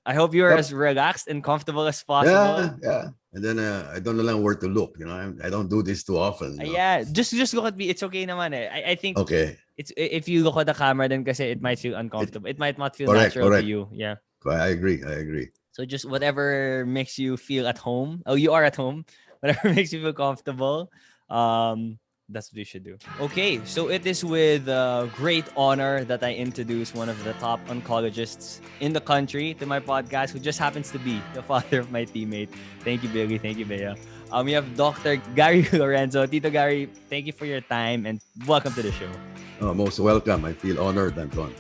I hope you're Yep. as relaxed and comfortable as possible. Yeah. And then I don't know where to look. I don't do this too often. Yeah, just look at me. It's okay naman eh. I think Okay. it's if you look at the camera then kasi it might feel It, uncomfortable. It might not feel correct. natural to Correct. you. Yeah. I agree. I agree. So just whatever makes you feel at home. Oh, you are at home. Whatever makes you feel comfortable. That's what you should do. Okay, so it is with great honor that I introduce one of the top oncologists in the country to my podcast, who just happens to be the father of my teammate. Thank you, Billy. Thank you, Bea. We have Dr. Gary Lorenzo. Tito Gary, thank you for your time and welcome to the show. Oh, most welcome. I feel honored, Anton.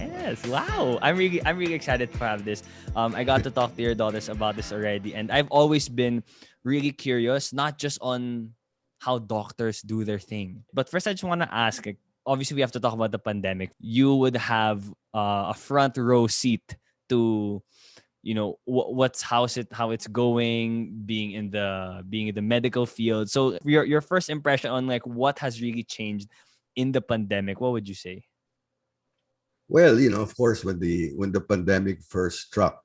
Yes, wow. I'm really excited to have this. I got to talk to your daughters about this already, and I've always been really curious, not just on how doctors do their thing. But first, I just want to ask, like, obviously we have to talk about the pandemic. You would have a front row seat to how it's going, being in the medical field. So your first impression on like what has really changed in the pandemic, what would you say? Well, of course, when the pandemic first struck,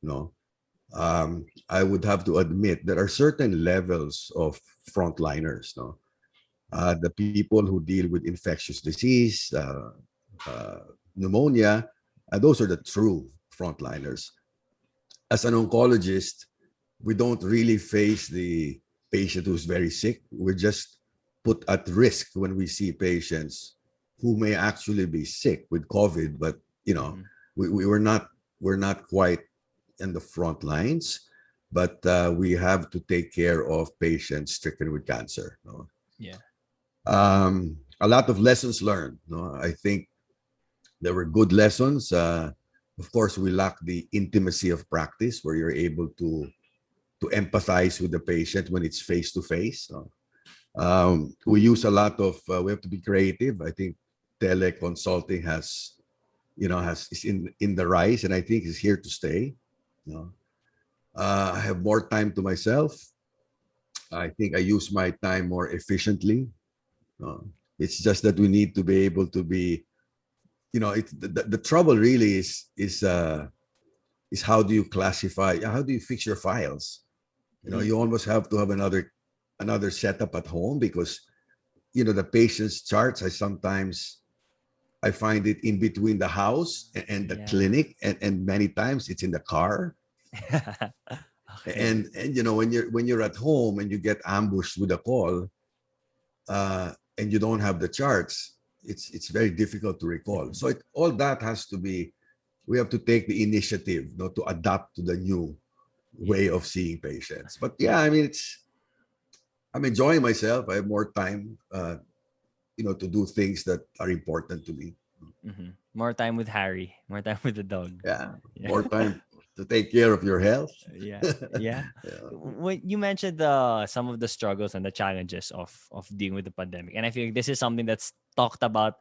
I would have to admit there are certain levels of frontliners, no, the people who deal with infectious disease, pneumonia, those are the true frontliners. As an oncologist, we don't really face the patient who's very sick. We're just put at risk when we see patients who may actually be sick with COVID, but Mhm. we're not quite in the front lines, but we have to take care of patients stricken with cancer. No? Yeah. A lot of lessons learned. No? I think there were good lessons. Of course, we lack the intimacy of practice where you're able to empathize with the patient when it's face to face. We use a lot of. We have to be creative. I think teleconsulting is in the rise, and I think is here to stay. You know, I have more time to myself. I think I use my time more efficiently. Uh, it's just that we need to be able to be. The trouble really is how do you classify? How do you fix your files? You almost have to have another setup at home because the patient's charts. I find it in between the house and the Yeah. clinic, and many times it's in the car. Okay. And when you're at home and you get ambushed with a call, and you don't have the charts, it's very difficult to recall. So all that has to be. We have to take the initiative, to adapt to the new way Yeah. of seeing patients. But yeah, I mean, I'm enjoying myself. I have more time, to do things that are important to me. More time with Harry. More time with the dog. Yeah, Yeah. more time to take care of your health. Yeah. Yeah. Yeah. When you mentioned some of the struggles and the challenges of dealing with the pandemic, and I feel like this is something that's talked about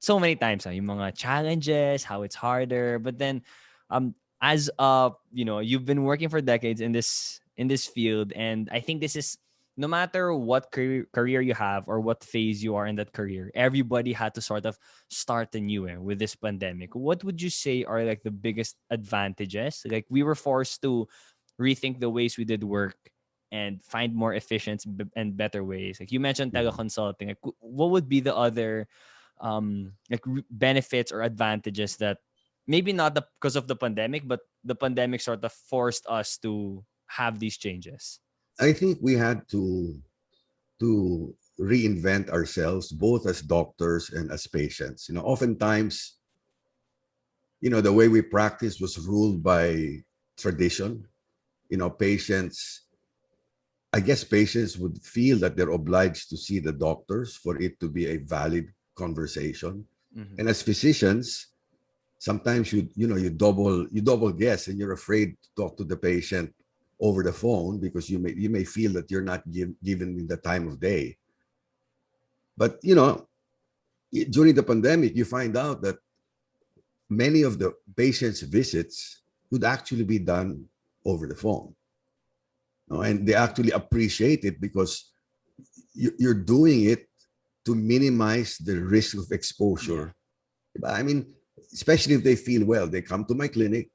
so many times. Yung mga challenges, how it's harder, but then, as you've been working for decades in this field, and I think this is no matter what career you have or what phase you are in that career, everybody had to sort of start anew with this pandemic. What would you say are like the biggest advantages? Like we were forced to rethink the ways we did work and find more efficient and better ways. Like you mentioned Mhm. teleconsulting. Like what would be the other benefits or advantages that maybe not because of the pandemic, but the pandemic sort of forced us to have these changes? I think we had to reinvent ourselves both as doctors and as patients. Oftentimes, the way we practice was ruled by tradition. Patients, I guess patients would feel that they're obliged to see the doctors for it to be a valid conversation. Mm-hmm. And as physicians, sometimes you double guess and you're afraid to talk to the patient over the phone because you may feel that you're not given the time of day. But during the pandemic, you find out that many of the patients' visits could actually be done over the phone. And they actually appreciate it because you're doing it to minimize the risk of Yeah. exposure. I mean, especially if they feel well, they come to my clinic,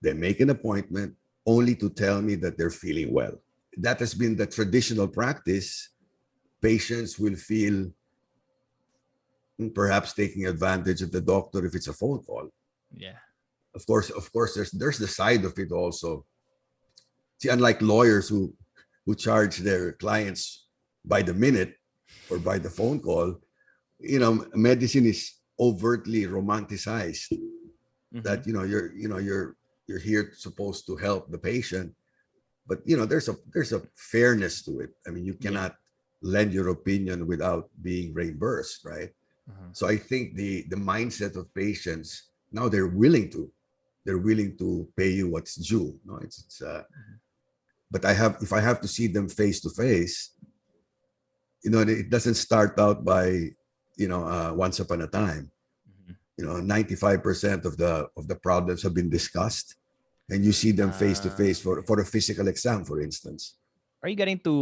They make an appointment only to tell me that they're feeling well. That has been the traditional practice. Patients will feel perhaps taking advantage of the doctor if it's a phone call. Yeah. Of course, there's the side of it also. See, unlike lawyers who charge their clients by the minute or by the phone call, medicine is overtly romanticized. Mm-hmm. That you're here supposed to help the patient, but there's a fairness to it. I mean, you Yeah. cannot lend your opinion without being reimbursed, right? Uh-huh. So I think the mindset of patients now, they're willing to pay you what's due. No, Mhm. but if I have to see them face to face, it doesn't start out by once upon a time. Mhm. 95% of the problems have been discussed, and you see them face to face for Okay. a physical exam, for instance. Are you getting to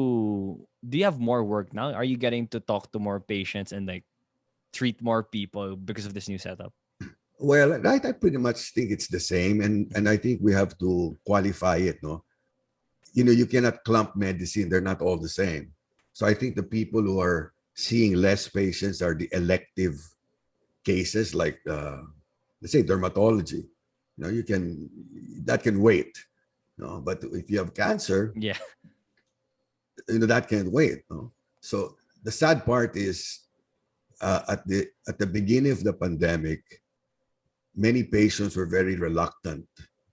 do you have more work now? Are you getting to talk to more patients and like treat more people because of this new setup? Well, I pretty much think it's the same, and Mhm. I think we have to qualify it. No, you cannot clump medicine; they're not all the same. So I think the people who are seeing less patients are the elective cases, like let's say dermatology. You can that can wait. No, but if you have cancer, Yeah. that can't wait. No? So the sad part is at the beginning of the pandemic, many patients were very reluctant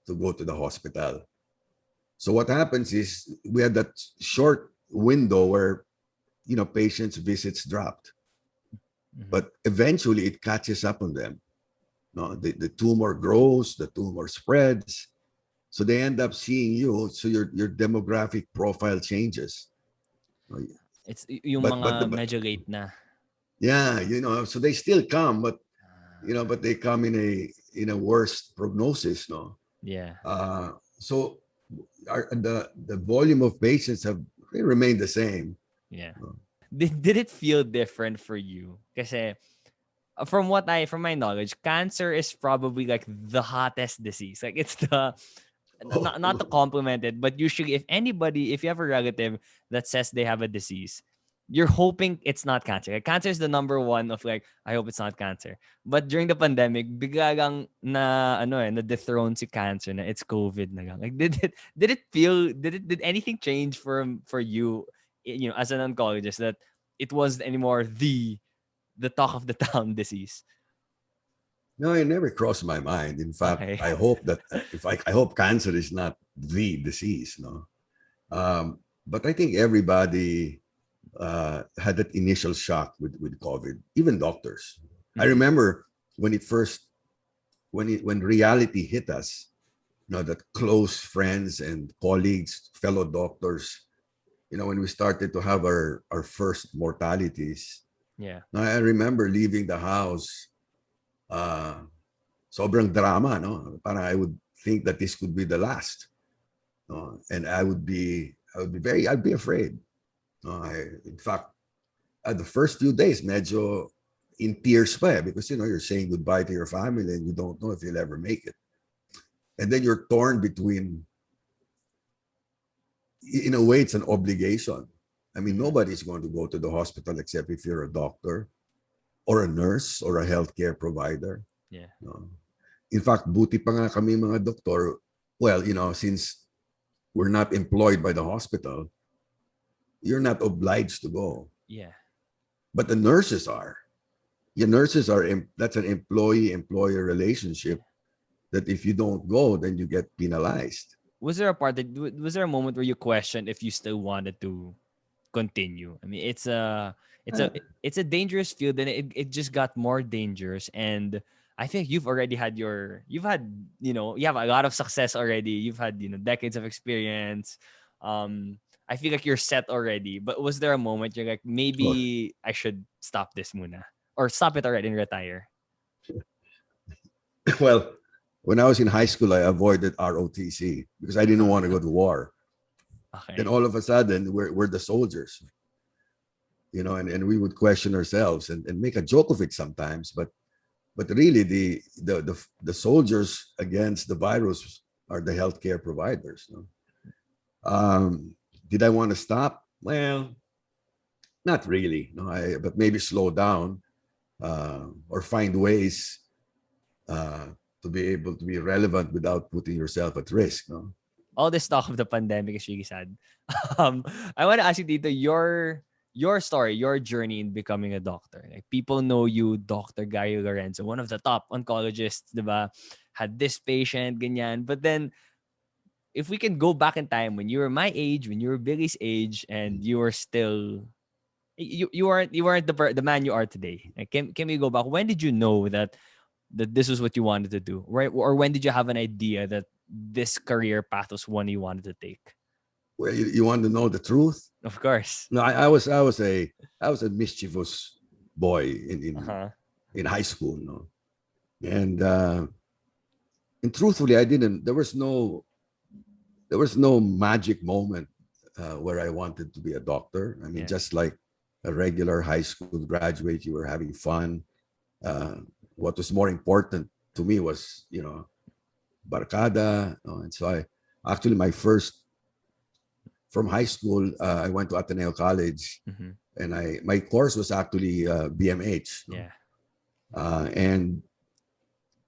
to go to the hospital. So what happens is we had that short window where patients' visits dropped, Mhm. but eventually it catches up on them. No, the tumor grows, the tumor spreads, so they end up seeing you. So your demographic profile changes. It's yung But mga medyo late na. yeah, so they still come, but Ah, but they come in a worse prognosis. No, yeah. so the volume of patients have remained the same. Yeah. No? Did it feel different for you? Kasi from my knowledge, cancer is probably like the hottest disease. Like it's the not to Oh, compliment it, but usually if you have a relative that says they have a disease, you're hoping it's not cancer. Like, cancer is the number one of like, I hope it's not cancer. But during the pandemic, bigla lang na dethrone si cancer na it's COVID na lang. Like did anything change for you, as an oncologist, that it wasn't anymore the talk of the town disease? no, it never crossed my mind. In fact, Okay. I hope that if I hope cancer is not the disease. No, but I think everybody had that initial shock with COVID, even doctors. I Mhm. remember when it first when reality hit us, that close friends and colleagues, fellow doctors, when we started to have our first mortalities. Yeah. Now, I remember leaving the house, uh, sobrang drama, no? Parang I would think that this could be the last, no? And I'd be afraid. No? In fact, the first few days, medyo in tears pa because, you're saying goodbye to your family and you don't know if you'll ever make it. And then you're torn between, in a way, it's an obligation. I mean, Mhm. nobody's going to go to the hospital except if you're a doctor or a nurse or a healthcare provider. Yeah. No? In fact, buti pa nga kami mga doktor, well, since we're not employed by the hospital, you're not obliged to go. Yeah. But the nurses are. Your nurses are, that's an employee-employer Yeah. relationship that if you don't go, then you get penalized. Was there a moment where you questioned if you still wanted to continue? I mean, Uh, it's a dangerous field, and it just got more dangerous. And I think you have a lot of success already. You've had, decades of experience. I feel like you're set already. But was there a moment you're like, oh, maybe I should stop this muna, or stop it already and retire? well, when I was in high school, I avoided ROTC because I didn't want to go to war. Then Okay. all of a sudden, we're the soldiers, and we would question ourselves and make a joke of it sometimes. But really, the soldiers against the virus are the healthcare providers. No? Did I want to stop? Well, not really. No, but maybe slow down or find ways uh, to be able to be relevant without putting yourself at risk. No? All this talk of the pandemic is really sad. Um, I want to ask you, Tito, your story, your journey in becoming a doctor. Like people know you, Dr. Gary Lorenzo, one of the top oncologists, diba? Had this patient, ganyan. But then if we can go back in time when you were my age, when you were Billy's age, and you were still you weren't the man you are today. Like, can we go back? When did you know that this was what you wanted to do, right? Or when did you have an idea that this career path was one you wanted to take? Well, you want to know the truth? Of course. No, I was a mischievous boy Uh-huh. in high school. No, and and truthfully, I didn't. There was no magic moment where I wanted to be a doctor. I mean, Yeah. just like a regular high school graduate, you were having fun. Uh, what was more important to me was, barkada. And so actually, my first from high school, I went to Ateneo College, Mm-hmm. and my course was actually BMH. Yeah. And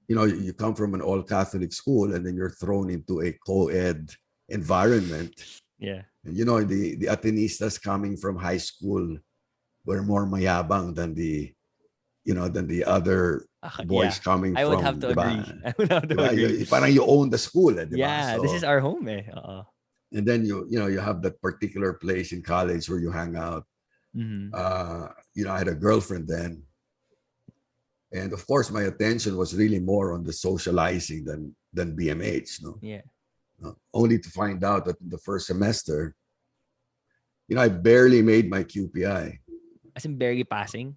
you come from an all Catholic school, and then you're thrown into a co-ed environment. Yeah. And the Atenistas coming from high school were more mayabang than the other Yeah. boys coming I would have from, to agree. diba? I would have to Diba? agree. Parang you own the school, diba? Yeah, this is So, our home, eh. and then you have that particular place in college where you hang out. Mm-hmm. I had a girlfriend then, and of course my attention was really more on the socializing than BMH. No, Yeah. only to find out that in the first semester, I barely made my QPI. As in barely passing.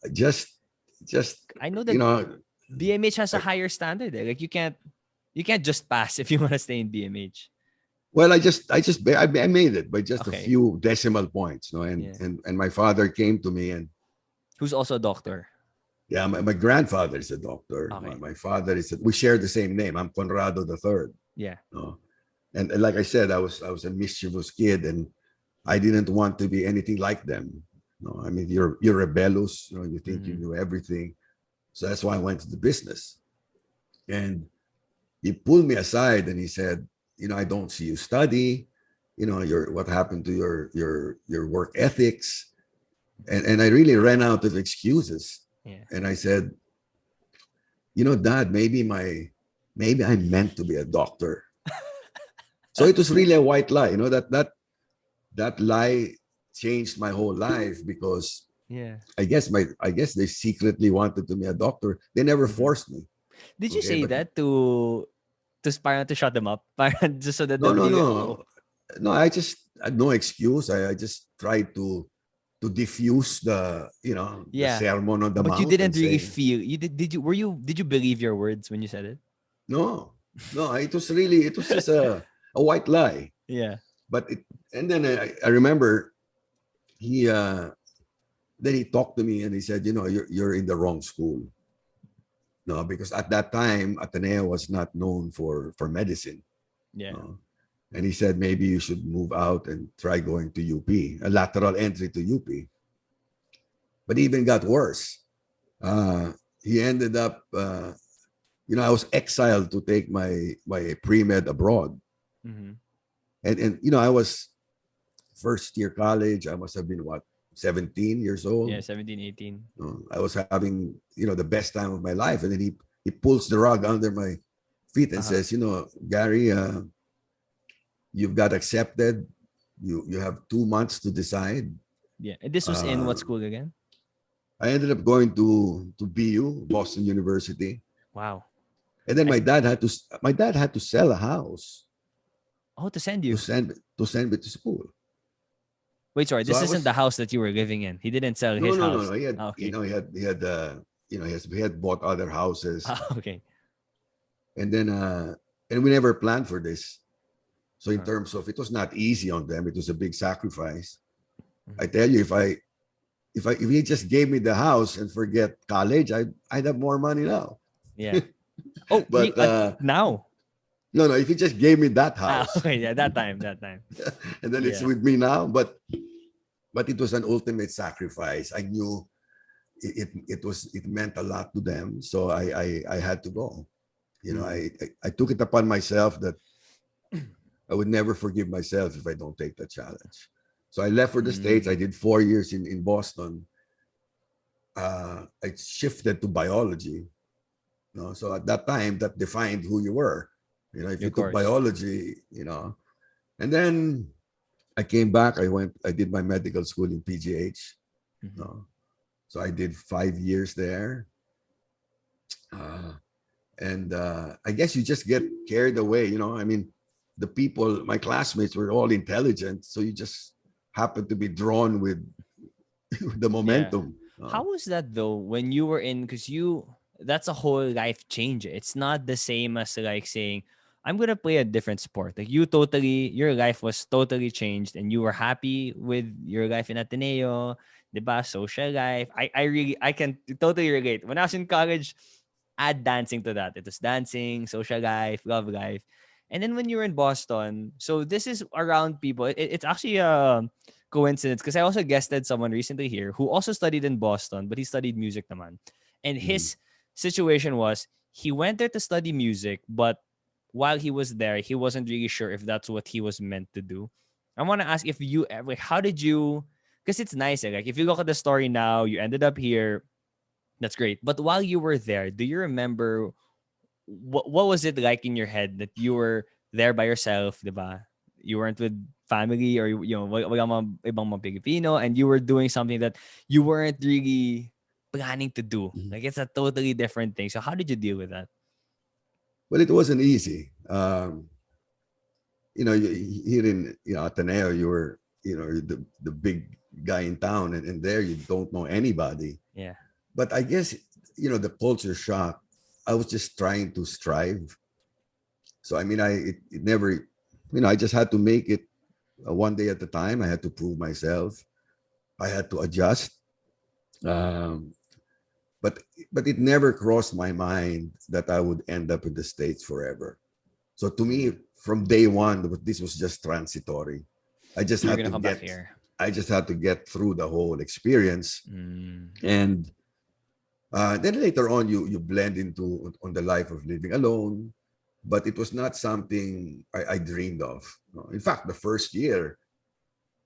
I just I know that you know, BMH has a I, higher standard. Eh. Like you can't just pass if you want to stay in BMH. well, I made it by just a Okay. few decimal points. No, and Yeah. and my father came to me, and Who's also a doctor. yeah, my grandfather is a doctor. My, Okay. my father we share the same name. I'm Conrado III. Yeah. No? And like I said, I was a mischievous kid, and I didn't want to be anything like them. No, I mean you're rebellious. You think you Mm-hmm. knew everything. So that's why I went to the business. And he pulled me aside and he said, I don't see you study. What happened to your work ethics? And I really ran out of excuses. Yeah. And I said, Dad, maybe I'm meant to be a doctor. So it was really a white lie. That lie changed my whole life because Yeah. I guess they secretly wanted to be a doctor. They never Mm-hmm. forced me. Did you Okay, say but that to parang to shut them up? Parang just so that no, they'll no, be no, no. I just had no excuse. I just tried to diffuse the yeah. sermon on the But you mount and didn't really say feel did you believe your words when you said it? no, no. It was just a white lie. Yeah. But and then I remember he then he talked to me and he said, you're in the wrong school. No, because at that time Ateneo was not known for medicine. Yeah. No? And he said maybe you should move out and try going to UP, a lateral entry to UP. But it even got worse. He ended up, I was exiled to take my pre-med abroad. Mm-hmm. And I was first year college. I must have been, what, 17 years Yeah, old. 17, 18. I was having, the best time of my life. And then he pulls the rug under my feet and Uh-huh. says, Gary, you've got accepted. You have 2 months to decide. Yeah. And this was in what Uh, school again? I ended up going to BU, Boston University, Wow. and then I, my dad had to sell a house to send to you. send me to school. Wait, sorry. So This I isn't the was house that you were living in. He didn't sell no, his no, no, house. no. He had Ah, okay. he had bought other houses, Okay. and then and we never planned for this. So in Uh-huh. terms of, it was not easy on them. It was a big sacrifice. I Mhm. tell you, if he just gave me the house and forget college, I'd have more money now. Yeah. Oh, But now. No, no. If you just gave me that Ah, house, okay, yeah, that time, that time. and then it's Yeah. with me now, but it was an ultimate sacrifice. I knew it meant a lot to them, so I had to go. You know, Mm. I took it upon myself that I would never forgive myself if I don't take the challenge. So I left for the States. I Mm. did 4 years in Boston. I shifted to biology. You know, so at that time, that defined who you were. You know, if you Of took course. biology, you know, and then I came back. I did my medical school in PGH. You Mhm. know, so I did 5 years there. Uh, and I guess you just get carried away. You know, I mean, the people, my classmates were all intelligent, so you just happen to be drawn with the Yeah. momentum. How was that though when you were in, because you, that's a whole life change. It's not the same as like saying, I'm gonna play a different sport. Like you totally, your life was totally changed and you were happy with your life in Ateneo, diba? Social life. I can totally relate. When I was in college, add dancing to that. It was dancing, social life, love life. And then when you were in Boston, so this is around people. It's actually coincidence because I also guested someone recently here who also studied in Boston, but he studied music naman. And Mm, his situation was he went there to study music, but while he was there, he wasn't really sure if that's what he was meant to do. I want to ask if you ever, how did you, because it's nice, like if you look at the story now, you ended up here, that's great. But while you were there, do you remember what was it like in your head that you were there by yourself, diba? You weren't with family or you know, wala mga ibang mga Pilipino and you were doing something that you weren't really planning to do. mhm. Like it's a totally different thing. So how did you deal with that? Well, it wasn't easy. You know, here in Ateneo, you were the big guy in town, and there you don't know anybody. Yeah. But I guess the culture shock. I was just trying to strive. So I mean, it never, I just had to make it one day at a time. I had to prove myself. I had to adjust. Um, but but it never crossed my mind that I would end up in the States forever. So to me, Mm. from day one, this was just transitory. I just You're had gonna to come back get, here. I just had to get through the whole experience, Mm. and then later on, you blend into on the life of living alone. But it was not something I dreamed of. No. In fact, the first year,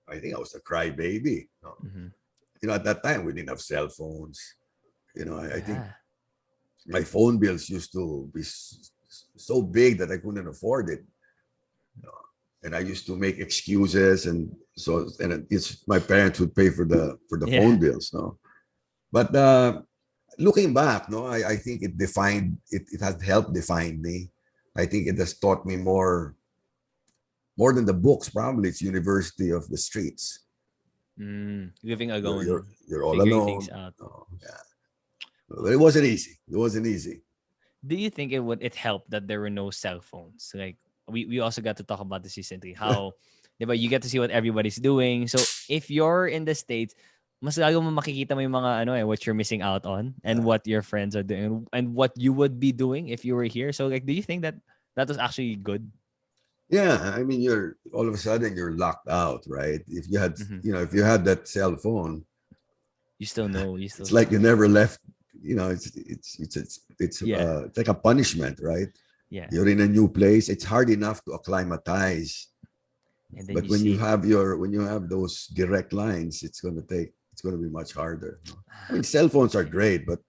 I think I was a crybaby. No. Mm-hmm. At that time, we didn't have cell phones. I think Yeah. my phone bills used to be so big that I couldn't afford it. And I used to make excuses, and it's my parents would pay for the phone Yeah. bills. No, but looking back, no, I think it has helped define me. I think it has taught me more than the books. Probably it's University of the Streets. Mm. Living You're you're alone, you're all figuring things alone. out. Oh, yeah, but it wasn't easy. It wasn't easy. Do you think it helped that there were no cell phones? Like we also got to talk about this recently. How, diba, you get to see what everybody's doing. So if you're in the States, mas lalo mo makikita mo yung mga ano what you're missing out on and Yeah, what your friends are doing and what you would be doing if you were here. So like do you think that that was actually good? yeah. I mean, you're all of a sudden you're locked out, right? Hmm. If you had that cell phone, You still know, you it's still like you never left. yeah, It's like a punishment, right? yeah. You're in a new place. It's hard enough to acclimatize, And then but you see, when you have those direct lines, it's going to be much harder. No? I mean, ah, cell phones are yeah. great, but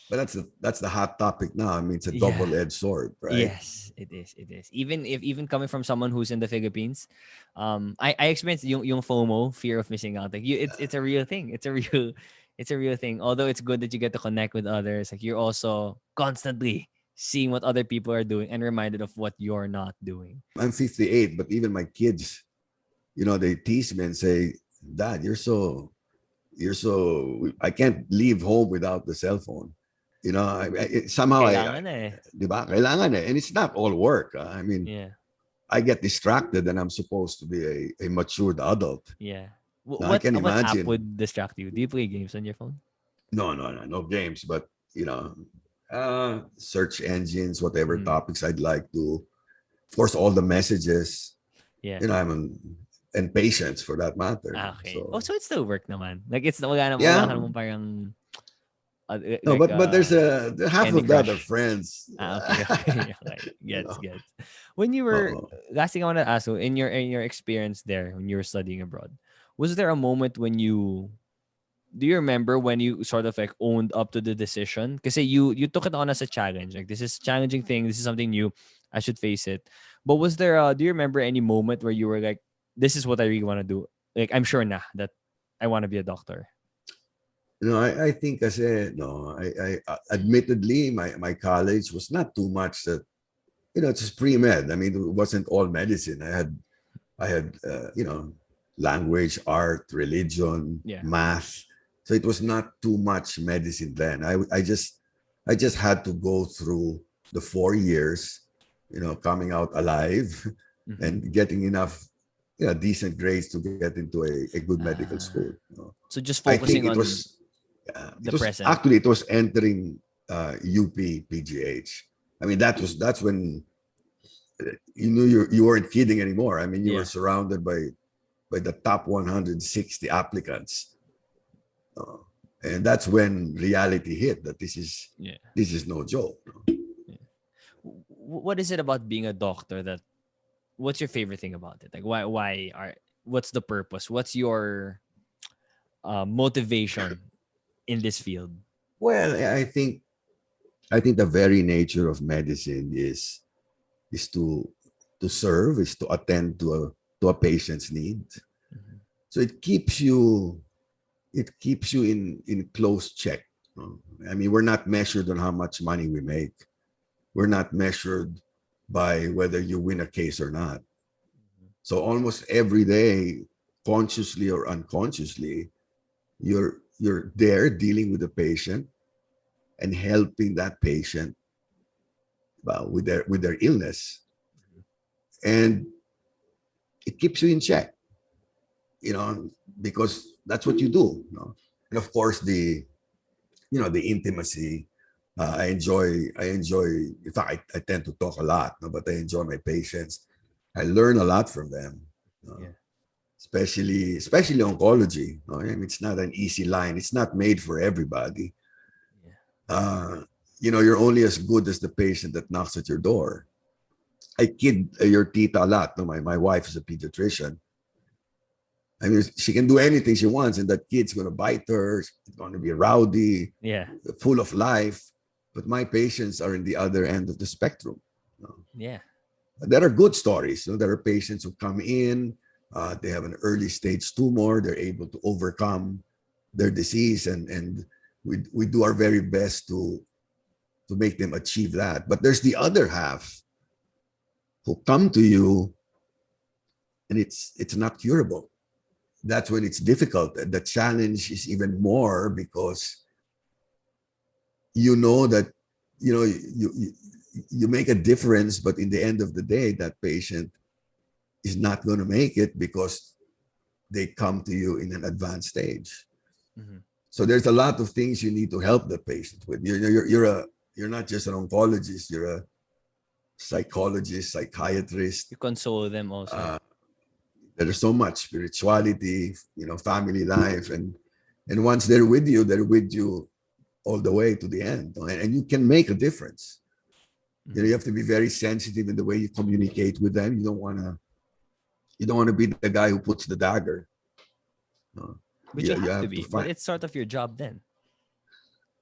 that's the hot topic now. I mean, it's a Yeah. double-edged sword, right? Yes, it is. It is. Even coming from someone who's in the Philippines, I experienced yung FOMO, fear of missing out. Like you, it's a real thing. It's a real, it's a real thing. Although it's good that you get to connect with others, like you're also constantly seeing what other people are doing and reminded of what you're not doing. I'm 58, but even my kids, they tease me and say, "Dad, you're so I can't leave home without the cell phone." Somehow Kailangan na eh. di ba? Kailangan eh. And it's not all work. I mean, Yeah, I get distracted and I'm supposed to be a matured adult. yeah. Now, I can What app imagine. would distract you? Do you play games on your phone? No, no, no, no games, but search engines, whatever Mm. topics I'd like to. of course, all the messages, Yeah. and patience for that matter. Okay. Oh, So so it's still work naman. Like it's wala ka yeah, namang parang no, like but there's half Candy of that are Crush. friends. Okay, okay, okay. you Gets, know, gets. When you were uh, last thing I want to ask you, in your experience there when you were studying abroad, was there a moment when you do you remember when you sort of like owned up to the decision? Because you took it on as a challenge. Like this is a challenging thing. This is something new. I should face it. But was there? Do you remember any moment where you were like, "This is what I really want to do"? Like I'm sure now that I want to be a doctor. I think kasi, no, I admittedly, my college was not too much that, it's just pre-med. I mean, it wasn't all medicine. I had language, art, religion, Yeah. math. So it was not too much medicine then. I just had to go through the 4 years, coming out alive Mm-hmm. and getting enough, decent grades to get into a good medical school. So just I think focusing it on was it the was present. actually it was entering UP PGH. I mean that's when you knew you weren't kidding anymore. I mean you were Yeah. surrounded by the top 160 applicants, uh, and that's when reality hit that this is Yeah. this is no joke. Yeah. What is it about being a doctor that what's your favorite thing about it? Like why are what's the purpose? What's your motivation in this field? Well, I think the very nature of medicine is to serve, is to attend to a patient's needs. Mhm. So it keeps you in close check. I mean, we're not measured on how much money we make. We're not measured by whether you win a case or not. So almost every day, consciously or unconsciously, you're there dealing with the patient and helping that patient, well, with their illness, and it keeps you in check. You know, because that's what you do. And of course, the intimacy. I enjoy. In fact, I tend to talk a lot, no, but I enjoy my patients. I learn a lot from them, uh, Yeah. especially oncology. I mean, it's not an easy line. It's not made for everybody. Yeah. Uh, you're only as good as the patient that knocks at your door. I kid your tita a lot. No, my wife is a pediatrician. I mean, she can do anything she wants, and that kid's going to bite her. It's going to be rowdy, Yeah. full of life. But my patients are in the other end of the spectrum. Yeah. There are good stories. There are patients who come in, they have an early stage tumor, they're able to overcome their disease, and we do our very best to make them achieve that. But there's the other half who come to you and it's not curable. That's when it's difficult. The challenge is even more because you know that you make a difference, but in the end of the day, that patient is not going to make it because they come to you in an advanced stage. Mm-hmm. So there's a lot of things you need to help the patient with. You're not just an oncologist. You're a psychologist, psychiatrist. You console them also. Uh, there's so much spirituality, family life, and once they're with you all the way to the end, and you can make a difference. Mm-hmm. You have to be very sensitive in the way you communicate with them. You don't want to be the guy who puts the dagger. Uh, But you you have to have to be. But find. it's sort of your job then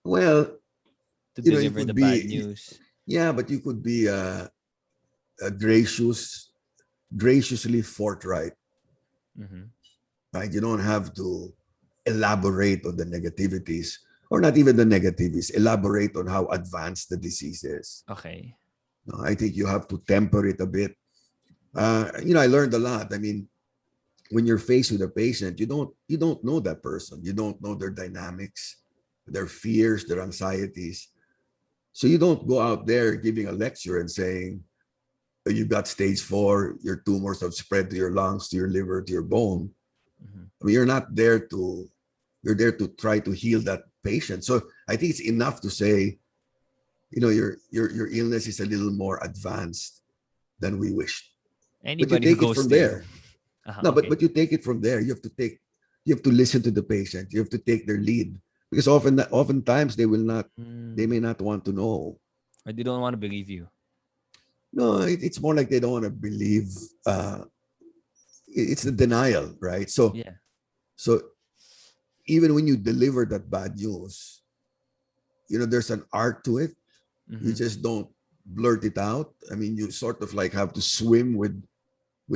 Well, to you deliver the could bad be, news. yeah, but you could be a graciously forthright, Mm-hmm. right? You don't have to elaborate on the negativities, or not even the negativities. Elaborate on how advanced the disease is. Okay. No, I think you have to temper it a bit. I learned a lot. I mean, when you're faced with a patient, you don't know that person. You don't know their dynamics, their fears, their anxieties. So you don't go out there giving a lecture and saying, "Oh, you got stage 4, your tumors have spread to your lungs, to your liver, to your bone." Mm-hmm. I mean, you're there to try to heal that patient. So I think it's enough to say, your illness is a little more advanced than we wished. But you Anybody who take it goes from to you. there. No, Okay. but you take it from there. You have to listen to the patient. You have to take their lead because oftentimes they Mm. may not want to know. Or they don't want to believe you. No, it's more like they don't want to believe. Uh, it's the denial, right? Yeah. So even when you deliver that bad news, there's an art to it. You Mm-hmm. just don't blurt it out. I mean, you sort of like have to swim with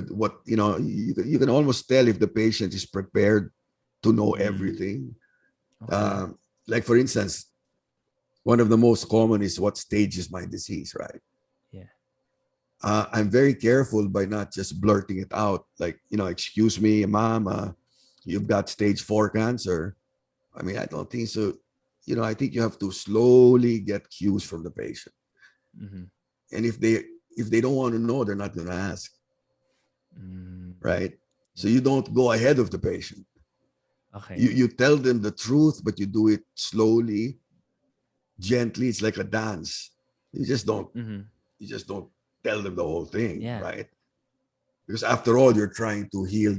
what you can almost tell if the patient is prepared to know Mm. everything. Okay. um, like for instance, one of the most common is, what stage is my disease, right? Yeah. I'm very careful by not just blurting it out, like, excuse me, mom, you've got stage 4 cancer. I mean, I don't think so. I think you have to slowly get cues from the patient. Mm-hmm. And if they don't want to know, they're not going to ask, Mm. right? So Yeah. you don't go ahead of the patient. You Okay. you tell them the truth, but you do it slowly, gently. It's like a dance. You just don't Mm-hmm. you just don't tell them the whole thing, Yeah. right? Because after all, you're trying to heal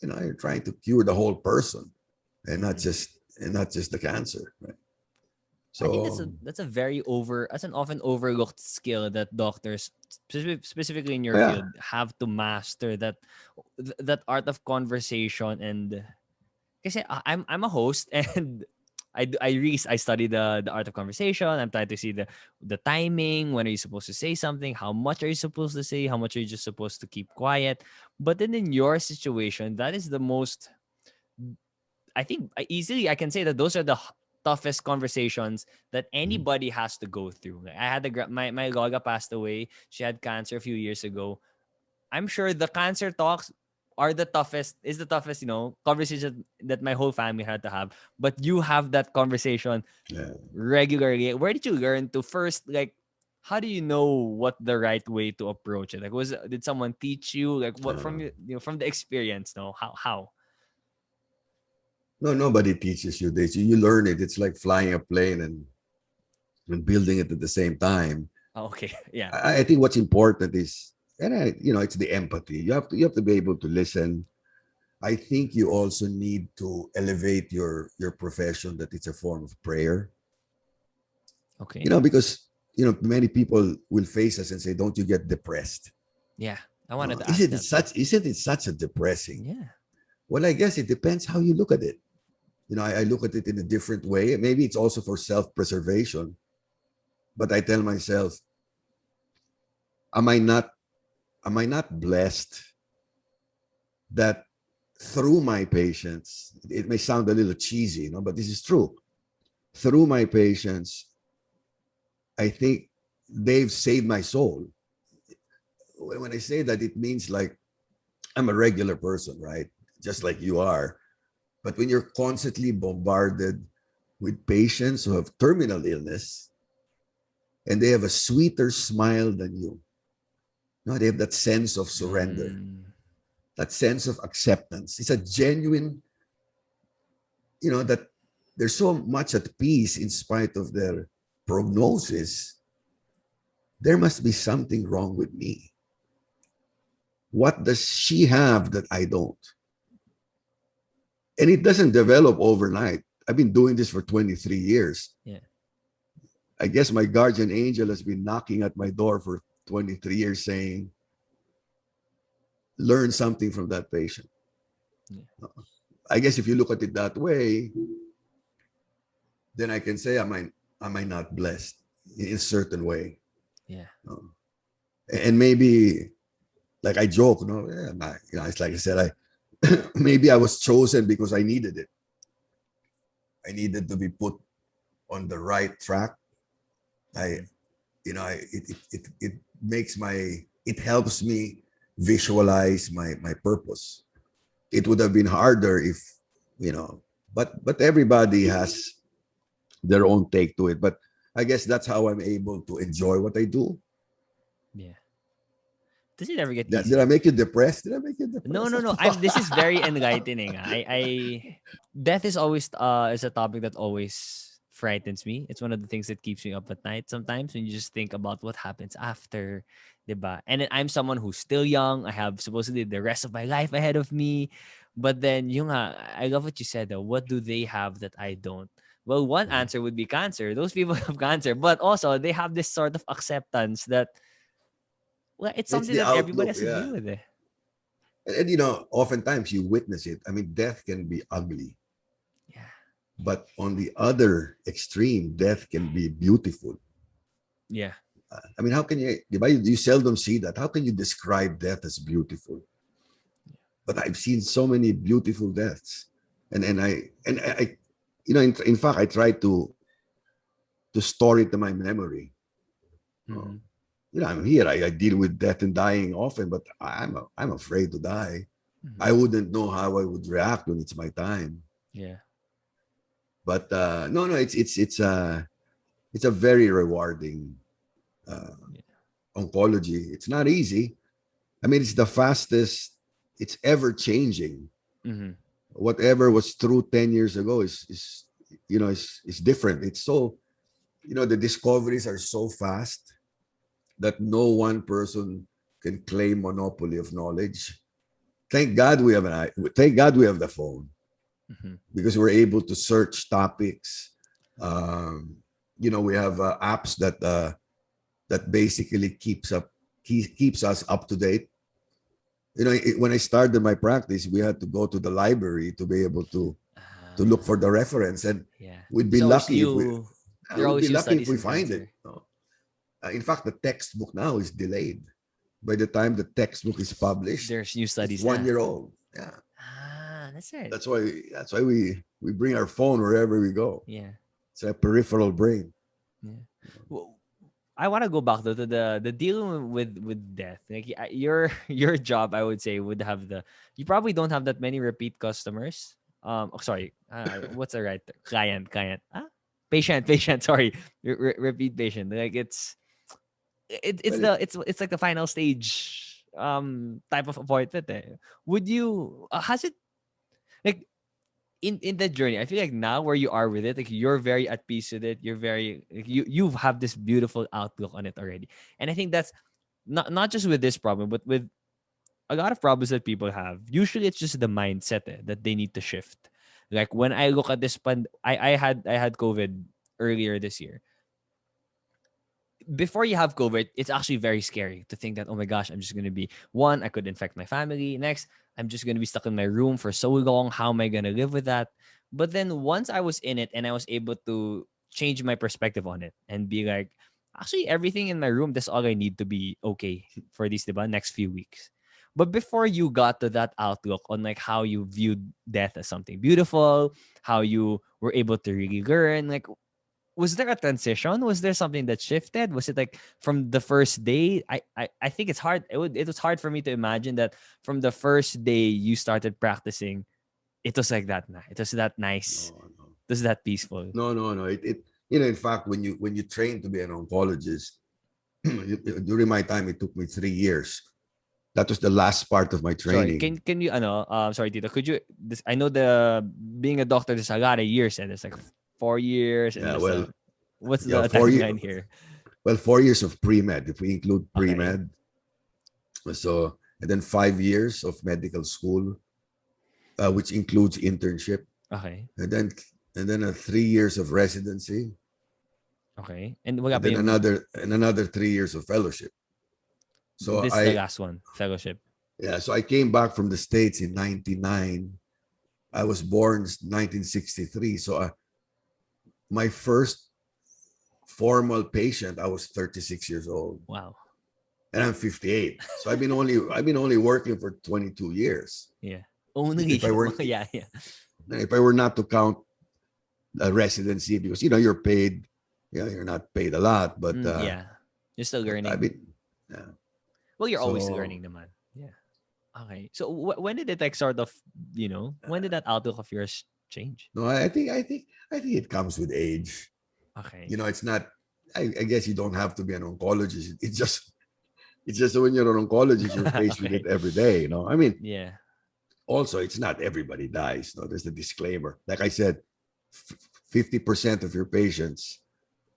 you're trying to cure the whole person, and not Mm-hmm. just the cancer, right? I think that's a So that's a very that's an often overlooked skill that doctors, specifically in your yeah, field, have to master, that art of conversation. And kasi I'm a host, and I study the art of conversation. I'm trying to see the timing. When are you supposed to say something? How much are you supposed to say? How much are you just supposed to keep quiet? But then in your situation, that is the most, I think, easily I can say that those are the toughest conversations that mhm, anybody has to go through. Like, I had my loga passed away. She had cancer a few years ago. I'm sure the cancer talks are the toughest, conversation that my whole family had to have. But you have that conversation yeah, regularly. Where did you learn to first, like, how do you know what the right way to approach it? Like, did someone teach you, like, what uh, from from the experience? No, how? no, nobody teaches you this. You learn it. It's like flying a plane and building it at the same time. Oh, okay, yeah. I think what's important is, it's the empathy. You have to be able to listen. I think you also need to elevate your profession, that it's a form of prayer. Okay. Because many people will face us and say, "Don't you get depressed? Yeah, I wanted to ask Isn't it that too. such a depressing?" Yeah. Well, I guess it depends how you look at it. I look at it in a different way. Maybe it's also for self-preservation, but I tell myself, am I not blessed that through my patients, it may sound a little cheesy, but this is true. Through my patients, I think they've saved my soul. When I say that, it means like I'm a regular person, right? Just like you are. But when you're constantly bombarded with patients who have terminal illness and they have a sweeter smile than you, they have that sense of surrender, Mm, that sense of acceptance. It's a genuine, that they're so much at peace in spite of their prognosis. There must be something wrong with me. What does she have that I don't? And it doesn't develop overnight. I've been doing this for 23 years. yeah. I guess my guardian angel has been knocking at my door for 23 years saying, learn something from that patient. Yeah. I guess if you look at it that way, then I can say, am I not blessed in a certain way? Yeah. Um, and maybe, like I joke, it's like I said, maybe I was chosen because I needed it. I needed to be put on the right track. I, Mm-hmm. it makes it helps me visualize my purpose. It would have been harder if, but everybody has their own take to it. But I guess that's how I'm able to enjoy what I do. Yeah. Does it ever get Did I easier? make you depressed? Did I make you No, depressed? no, no. This is very enlightening. I death is always is a topic that always frightens me. It's one of the things that keeps me up at night sometimes when you just think about what happens after, diba? And then I'm someone who's still young. I have supposedly the rest of my life ahead of me. But then, I love what you said though. What do they have that I don't? Well, one Mhm. answer would be cancer. Those people have cancer, but also they have this sort of acceptance that, well, it's It's something the that everybody outlook, has to yeah. deal with. And you know, oftentimes you witness it. I mean, death can be ugly, Yeah. but on the other extreme, death can be beautiful. Yeah. I mean, how can you, di ba, you seldom see that. How can you describe death as beautiful? But I've seen so many beautiful deaths. And I you know, in fact, I try to store it in my memory. Mm-hmm. Oh, you know, I'm here. I deal with death and dying often, but I'm afraid to die. Mm-hmm. I wouldn't know how I would react when it's my time. Yeah. But no, no, it's a very rewarding uh, Yeah. oncology. It's not easy. I mean, it's the fastest. It's ever changing. Mm-hmm. Whatever was true 10 years ago is is different. It's so the discoveries are so fast that no one person can claim monopoly of knowledge. Thank God we have thank God we have the phone Mm-hmm. because we're able to search topics. Um, we have apps that basically keeps us up to date. When I started my practice, we had to go to the library to be able to look for Ah, the reference, and yeah. we'd be There's always lucky if we new. There are we'd be always new lucky if studies we in find it. cancer. In fact, the textbook now is delayed. By the time the textbook is published, There's new it's studies one now. year old. Yeah, That's right. that's why we bring our phone wherever we go. Yeah. It's a peripheral brain. Yeah. Well, I want to go back though to the dealing with death. Like your job, I would say, would have you probably don't have that many repeat customers. Sorry, what's the right client? Patient. Sorry, repeat patient. Like it's Well, the it's like the final stage type of appointment. Would you has it like in that journey, I feel like now where you are with it, like you're very at peace with it. You're very like, you have this beautiful outlook on it already, and I think that's not just with this problem, but with a lot of problems that people have. Usually, it's just the mindset that they need to shift. Like when I look at this, I had COVID earlier this year. Before you have COVID, it's actually very scary to think that, oh my gosh, I'm just going to be one, I could infect my family. Next, I'm just going to be stuck in my room for so long. How am I going to live with that? But then once I was in it and I was able to change my perspective on it and be like, actually, everything in my room, that's all I need to be okay for these next few weeks. But before you got to that outlook on like how you viewed death as something beautiful, how you were able to really learn, like was there a transition? Was there something that shifted? Was it like from the first day? I think it's hard. It was hard for me to imagine that from the first day you started practicing, it was like that. It was that nice. no, no, It was that peaceful. no. It in fact, when you train to be an oncologist, during my time, it took me 3 years. That was the last part of my Sorry, training. can you sorry Tito, could you this I know the being a doctor there's a lot of years and it's like 4 years and Yeah, there's well, a what's yeah, the 4 years. timeline here? Well, 4 years of pre med, if we include pre Okay. med. So, and then 5 years of medical school, which includes internship, Okay. and then 3 years of residency, Okay. And wala and pa then yung another 3 years of fellowship. So this is the last one, fellowship. so I came back from the States in '99. I was born 1963. So my first formal patient, I was 36 years old, Wow. and I'm 58. So I've been only working for 22 years. Yeah. Only. If I weren't Yeah, yeah. if I were not to count a residency, because you're paid, you're not paid a lot, but Yeah. You're still I've learning. been yeah. Well, you're always So learning naman. Yeah. Okay. So when did it like sort of, when did that outlook of yours change? no, I think it comes with age. Okay. It's not. I guess you don't have to be an oncologist. It's just when you're an oncologist, you're faced with Okay. it every day. I mean, Yeah. also it's not everybody dies. No, there's the disclaimer. Like I said, 50% of your patients,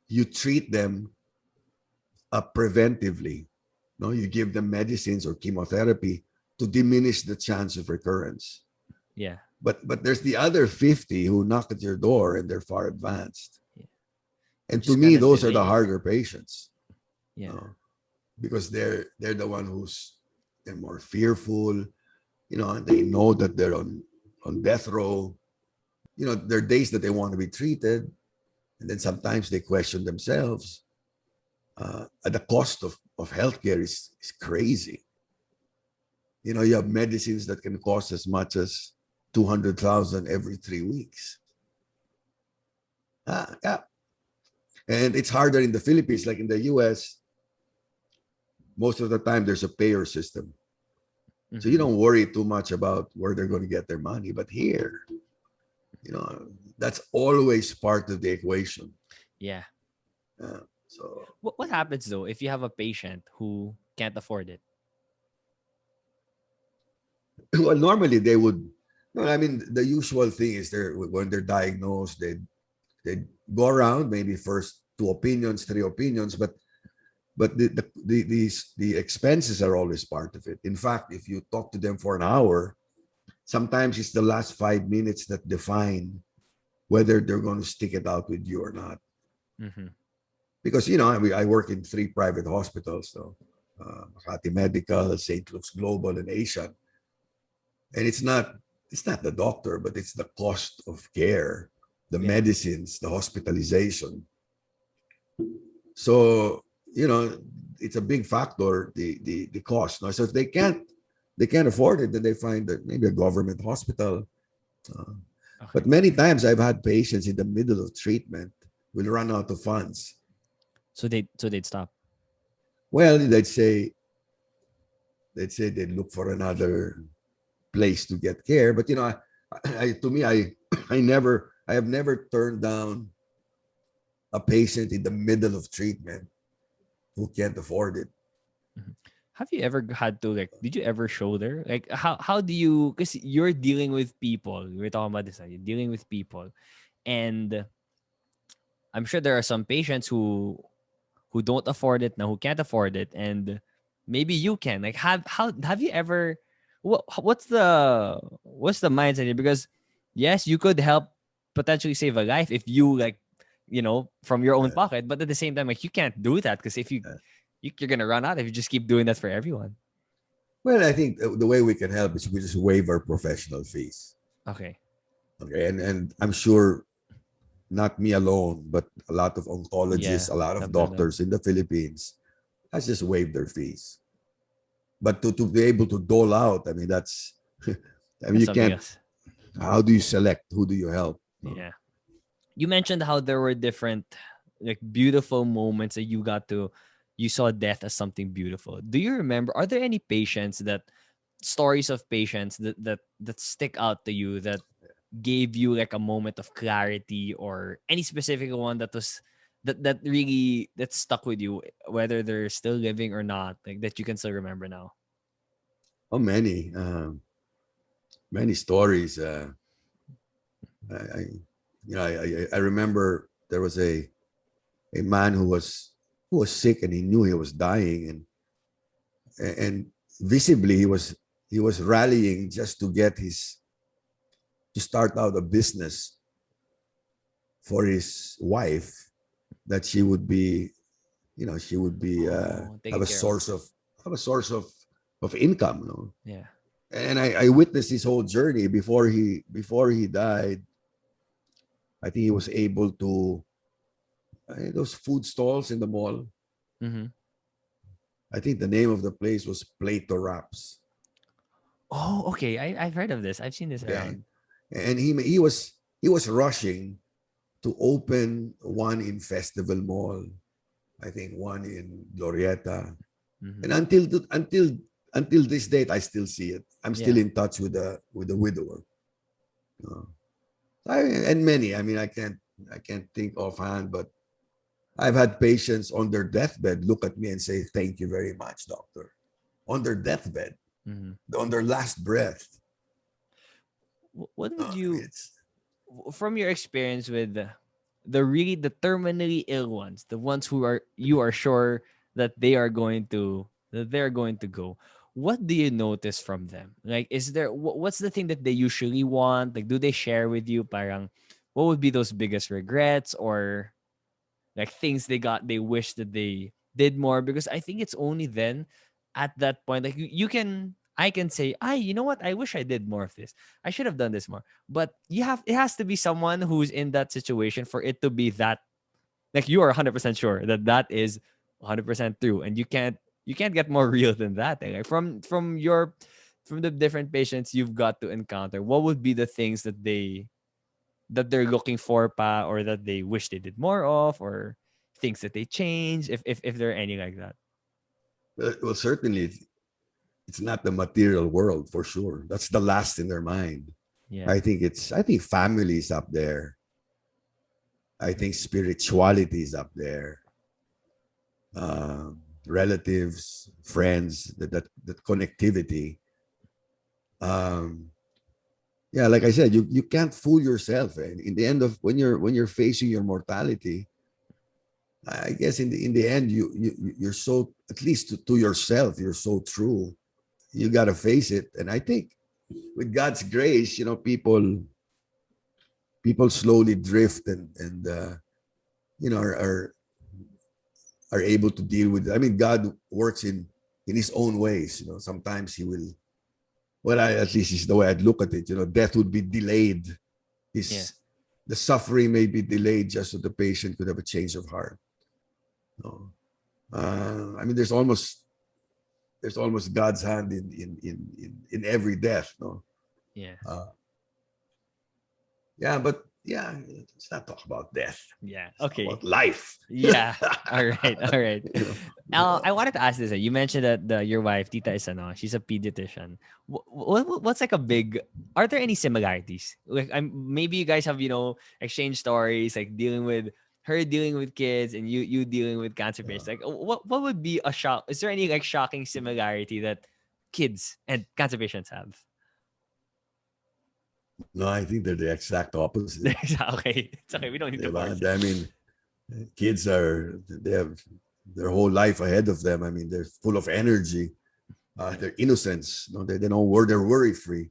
you treat them preventively. No, you give them medicines or chemotherapy to diminish the chance of recurrence. Yeah. But there's the other 50 who knock at your door and they're far advanced. Yeah. You And to just me, gotta those are the delay it. harder patients. Yeah. Because they're the one who's they're more fearful, and they know that they're on death row. There are days that they want to be treated, and then sometimes they question themselves. The cost of healthcare is crazy. You have medicines that can cost as much as 200,000 every 3 weeks. Yeah, and it's harder in the Philippines, like in the US. Most of the time, there's a payer system. So you Mm-hmm. don't worry too much about where they're going to get their money. But here, that's always part of the equation. Yeah. So, What happens though if you have a patient who can't afford it? well, normally they would. No, I mean, the usual thing is when they're diagnosed, they go around maybe first 2 opinions, 3 opinions, but the expenses are always part of it. In fact, if you talk to them for an hour, sometimes it's the last 5 minutes that define whether they're going to stick it out with you or not. Mm-hmm. Because I work in 3 private hospitals, so Makati Medical, St. Luke's Global, and Asian, and it's not the doctor, but it's the cost of care, the Yeah. medicines, the hospitalization. So it's a big factor, the cost. No? So if they can't afford it, then they find that maybe a government hospital. Uh, but Okay. many times I've had patients in the middle of treatment will run out of funds. So they'd stop. Well, they'd say they'd look for another place to get care. But to me, I have never turned down a patient in the middle of treatment who can't afford it. Mhm. Have you ever had to like? Did you ever shoulder like how do you? Because you're dealing with people. We're talking about this. You're dealing with people, and I'm sure there are some patients who don't afford it now, who can't afford it, and maybe you can. Like, have you ever? What's the mindset here? Because yes, you could help potentially save a life if you like, from your own Uh, pocket. But at the same time, like you can't do that because if uh, you're gonna run out if you just keep doing that for everyone. well, I think the way we can help is we just waive our professional fees. Okay. Okay, and I'm sure not me alone, but a lot of oncologists, Yeah. a lot of Have done that. doctors in the Philippines has just waived their fees. But to be able to dole out, I mean, I mean, That's you something can't. else. How do you select? Who do you help? No? Yeah. You mentioned how there were different like beautiful moments that you saw death as something beautiful. Do you remember, are there any patients that stories of patients that stick out to you that gave you like a moment of clarity, or any specific one that was that really that stuck with you, whether they're still living or not, like that you can still remember now? Oh, many stories. I I remember there was a man who was sick and he knew he was dying, and visibly he was rallying just to start out a business for his wife, that she would be Oh, have taken a care of. source of income. Yeah. And I witnessed his whole journey before he died. I think he was able to those food stalls in the mall. Mm-hmm. I think the name of the place was Plato Wraps. Oh, okay. I've heard of this. I've seen this Okay, around. and he was rushing to open one in Festival Mall. I think one in Glorieta, Mm-hmm. and until this date, I still see it. I'm still Yeah. in touch with the widower. Uh, and many. I mean, I can't think offhand, but I've had patients on their deathbed look at me and say, "Thank you very much, doctor." On their deathbed, Mm-hmm. on their last breath. What would I mean, you, it's from your experience with the terminally ill ones, the ones who are you are sure that they're going to go. What do you notice from them? Like, is there what's the thing that they usually want? Like, do they share with you? Parang, what would be those biggest regrets or like things they wish that they did more? Because I think it's only then at that point like you can I can say, you know what, I wish I did more of this, I should have done this more. But it has to be someone who's in that situation for it to be that, like, you are 100% sure that that is 100% true, and you can't get more real than that. Like, from the different patients you've got to encounter, what would be the things that they're looking for pa, or that they wish they did more of, or things that they change, if there are any like that? Well, certainly it's not the material world for sure. That's the last in their mind. Yeah. I think family is up there. I think spirituality is up there. Relatives, friends, that connectivity. Um, yeah, like I said, you can't fool yourself. And in the end of when you're facing your mortality, I guess in the end you're so, at least to yourself, you're so true. You got to face it. And I think with God's grace, people slowly drift and are able to deal with it. I mean, God works in His own ways. Sometimes He will. Well, at least is the way I'd look at it. Death would be delayed. Yeah. Is The suffering may be delayed just so the patient could have a change of heart. No. I mean, there's almost God's hand in every death. No. Yeah. Uh, yeah, but yeah, let's not talk about death. Yeah. Let's talk Okay. about life. Yeah. All right. All right. You know, I wanted to ask this. You mentioned that your wife, Tita, is she's a pediatrician. What's like a big? Are there any similarities? Like, maybe you guys have exchange stories, like dealing with kids, and you dealing with cancer patients. Like, what would be a shock? Is there any like shocking similarity that kids and cancer patients have? No, I think they're the exact opposite. Okay, it's okay. We don't need to Diba? force I it. mean, they have their whole life ahead of them. I mean, they're full of energy. They're innocence. They don't worry. They're worry free.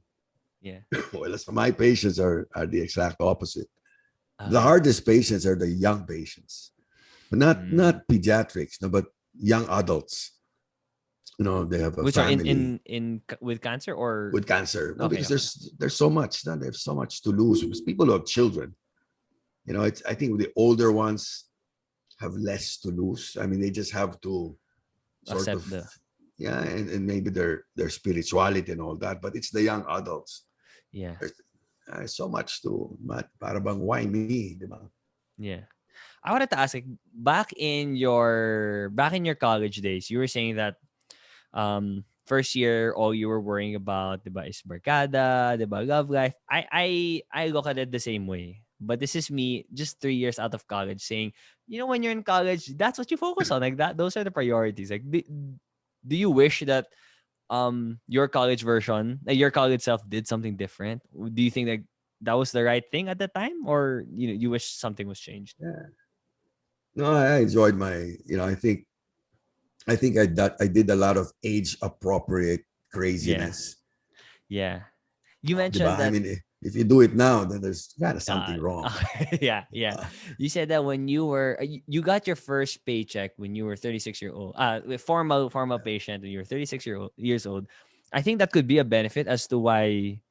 Yeah. Well, as for my patients are the exact opposite. The Okay. hardest patients are the young patients, but Mm. not pediatrics, no, but young adults. They have a Which are family with cancer or with cancer. No, okay, because okay. there's so much. No, there's so much to lose. Because people who have children, it's I think the older ones have less to lose. I mean, they just have to sort Accept of, the yeah, and maybe their spirituality and all that. But it's the young adults. yeah. There's so much to para bang why me, di ba? Yeah. I wanted to ask, like, back in your college days, you were saying that first year all you were worrying about, diba, is barkada, diba, love life. I look at it the same way. But this is me just 3 years out of college saying, when you're in college, that's what you focus on. Like that, those are the priorities. Like, do you wish that your college version, like your college self, did something different? Do you think that that was the right thing at the time, or you wish something was changed? Yeah. No, I enjoyed I think I did a lot of age appropriate Yeah. craziness. Yeah. You Diba? mentioned I that. mean, if you do it now, then there's kind of something wrong. Yeah, yeah. Uh, You said that when you got your first paycheck when you were 36 year old, with formal patient when you were 36 years old. I think that could be a benefit as to why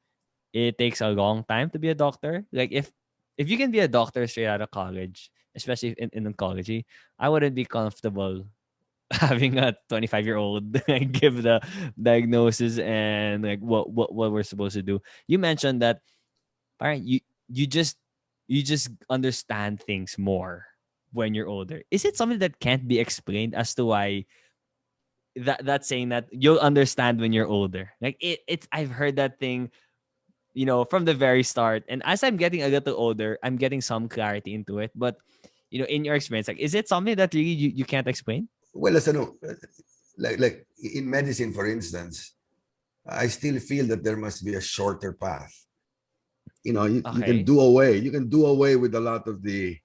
it takes a long time to be a doctor. Like, if you can be a doctor straight out of college, especially in oncology, I wouldn't be comfortable having a 25-year-old give the diagnosis and like what we're supposed to do. You mentioned that, all right, you just you just understand things more when you're older. Is it something that can't be explained as to why that saying that you'll understand when you're older? Like, it's I've heard that thing, from the very start. And as I'm getting a little older, I'm getting some clarity into it. But in your experience, like, is it something that really you can't explain? well, as ano, like in medicine, for instance, I still feel that there must be a shorter path. You can Okay. do away. You can do away with a lot of the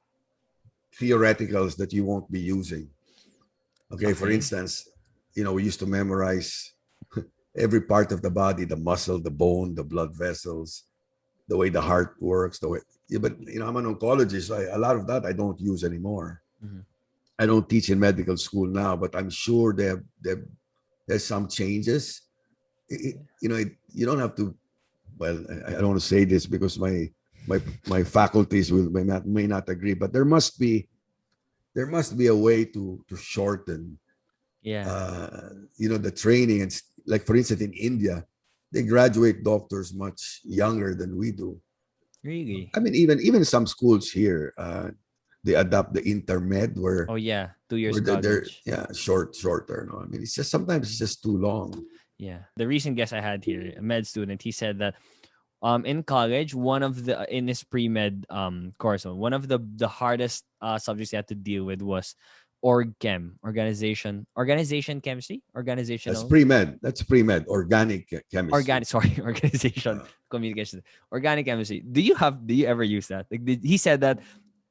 theoreticals that you won't be using. Okay, for Okay. instance, we used to memorize every part of the body, the muscle, the bone, the blood vessels, the way the heart works, the way. Yeah, but I'm an oncologist. So a lot of that I don't use anymore. Mhm. I don't teach in medical school now, but I'm sure there's some changes. You don't have to. Well, I don't want to say this because my my faculties may not agree, but there must be a way to shorten Yeah. the training. And like, for instance, in India, they graduate doctors much younger than we do. Really? I mean, even some schools here, they adopt the intermed Oh yeah, 2 years where they're college. yeah shorter. No, I mean, it's just sometimes it's just too long. Yeah. The recent guest I had here, a med student, he said that in college, one of the in his pre-med course, one of the hardest subjects he had to deal with was organization chemistry, That's organizational pre-med. That's pre-med, organic chemistry. organic sorry organization Uh, communication, organic chemistry. Do you ever use that? Like, he said that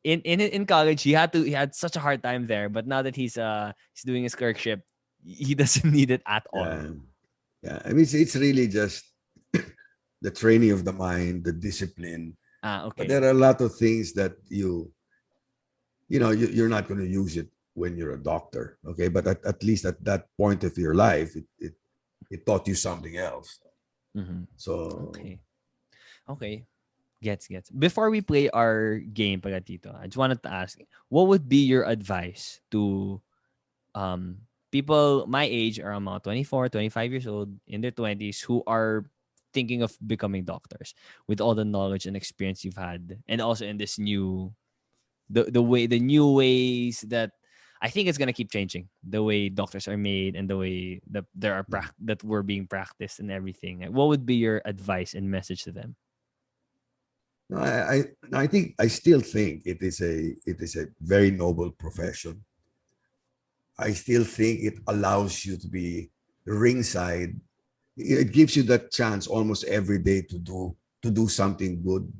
in college he had such a hard time there, but now that he's doing his clerkship, he doesn't need it at all. yeah, yeah. I mean, it's really just the training of the mind, the discipline. But Okay. there are a lot of things that you're not going to use it when you're a doctor. Okay, but at least at that point of your life, it taught you something else. Mm-hmm. So Okay. Okay. Gets. Before we play our game, Pagatito, I just wanted to ask, what would be your advice to people my age, around mga 24, 25 years old, in their 20s, who are thinking of becoming doctors with all the knowledge and experience you've had, and also in this new the new ways that I think it's gonna keep changing, the way doctors are made and the way that that we're being practiced and everything. What would be your advice and message to them? no, I think I still think it is a very noble profession. I still think it allows you to be ringside. It gives you that chance almost every day to do something good,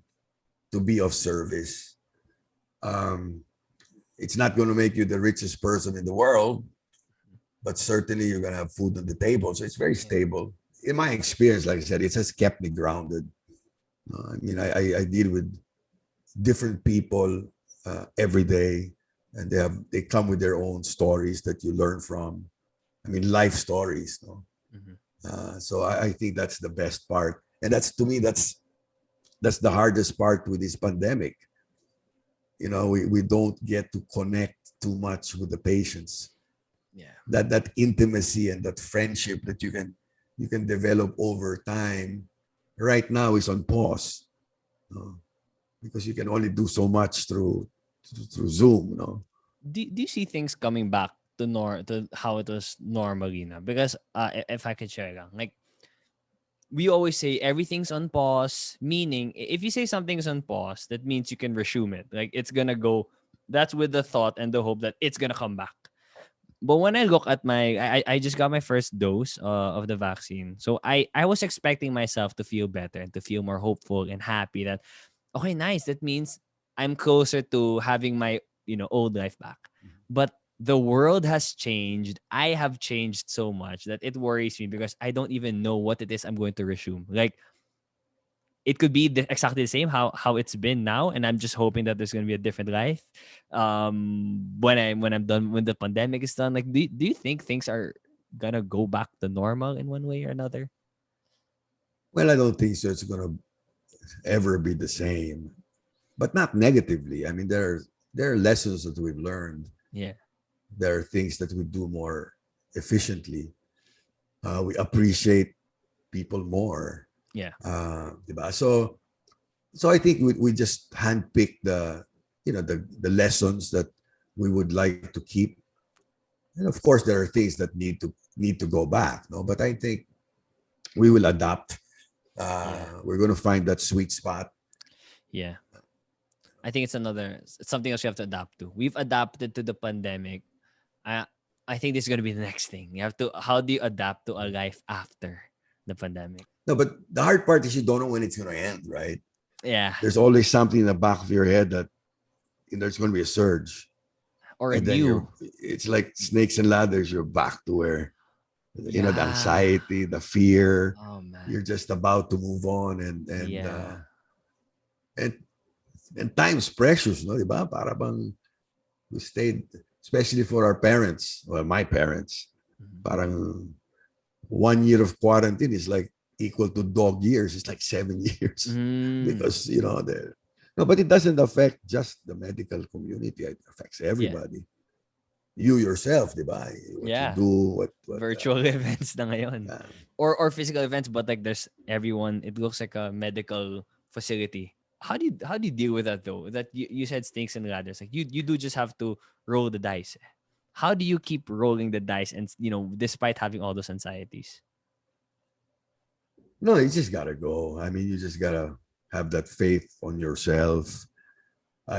to be of service. Um, it's not going to make you the richest person in the world, but certainly you're going to have food on the table. So it's very Yeah. stable. In my experience, like I said, it has kept me grounded. I mean, I deal with different people every day, and they come with their own stories that you learn from. I mean, life stories. No? Mm-hmm. So I think that's the best part, and that's, to me, that's the hardest part with this pandemic. We don't get to connect too much with the patients. Yeah. That intimacy and that friendship that you can develop over time right now is on pause, because you can only do so much through Zoom. Do you see things coming back to how it was normally now? Because if I could share lang, like, we always say everything's on pause, meaning if you say something's on pause, that means you can resume it. Like, it's gonna go. That's with the thought and the hope that it's gonna come back. But when I look at I just got my first dose of the vaccine. So I was expecting myself to feel better and to feel more hopeful and happy that, okay, nice. That means I'm closer to having my, old life back. But the world has changed. I have changed so much that it worries me because I don't even know what it is I'm going to resume. Like, it could be exactly the same how it's been now, and I'm just hoping that there's gonna be a different life. When I'm done, when the pandemic is done, like, do you think things are gonna go back to normal in one way or another? Well, I don't think so. It's going to ever be the same, but not negatively. I mean, there are lessons that we've learned. Yeah. There are things that we do more efficiently. We appreciate people more. Yeah. Diba? So I think we just handpick the lessons that we would like to keep, and of course there are things that need to go back. No, but I think we will adapt. Yeah. We're going to find that sweet spot. Yeah. I think it's something else you have to adapt to. We've adapted to the pandemic. I think this is gonna be the next thing. You have to How do you adapt to a life after the pandemic? No, but the hard part is you don't know when it's going to end, right? Yeah. There's always something in the back of your head that there's going to be a surge. or a And then new. it's like snakes and ladders. You're back to where, the Yeah. anxiety, the fear. Oh man. You're just about to move on, Yeah. and and time's precious, no, di ba? Para bang we stayed, especially for our parents, well, my parents, Mhm. parang 1 year of quarantine is like equal to dog years. It's like 7 years Mm. because the no, but it doesn't affect just the medical community. It affects Yeah. everybody. You yourself, di ba? What you Yeah. do, what Virtual events na ngayon. uh, Or physical events, but like there's everyone, it looks like a medical facility. How do you deal with that though? That you said snakes and ladders. Like you do just have to roll the dice. How do you keep rolling the dice and despite having all those anxieties? no, you just gotta go. I mean, you just gotta have that faith on yourself.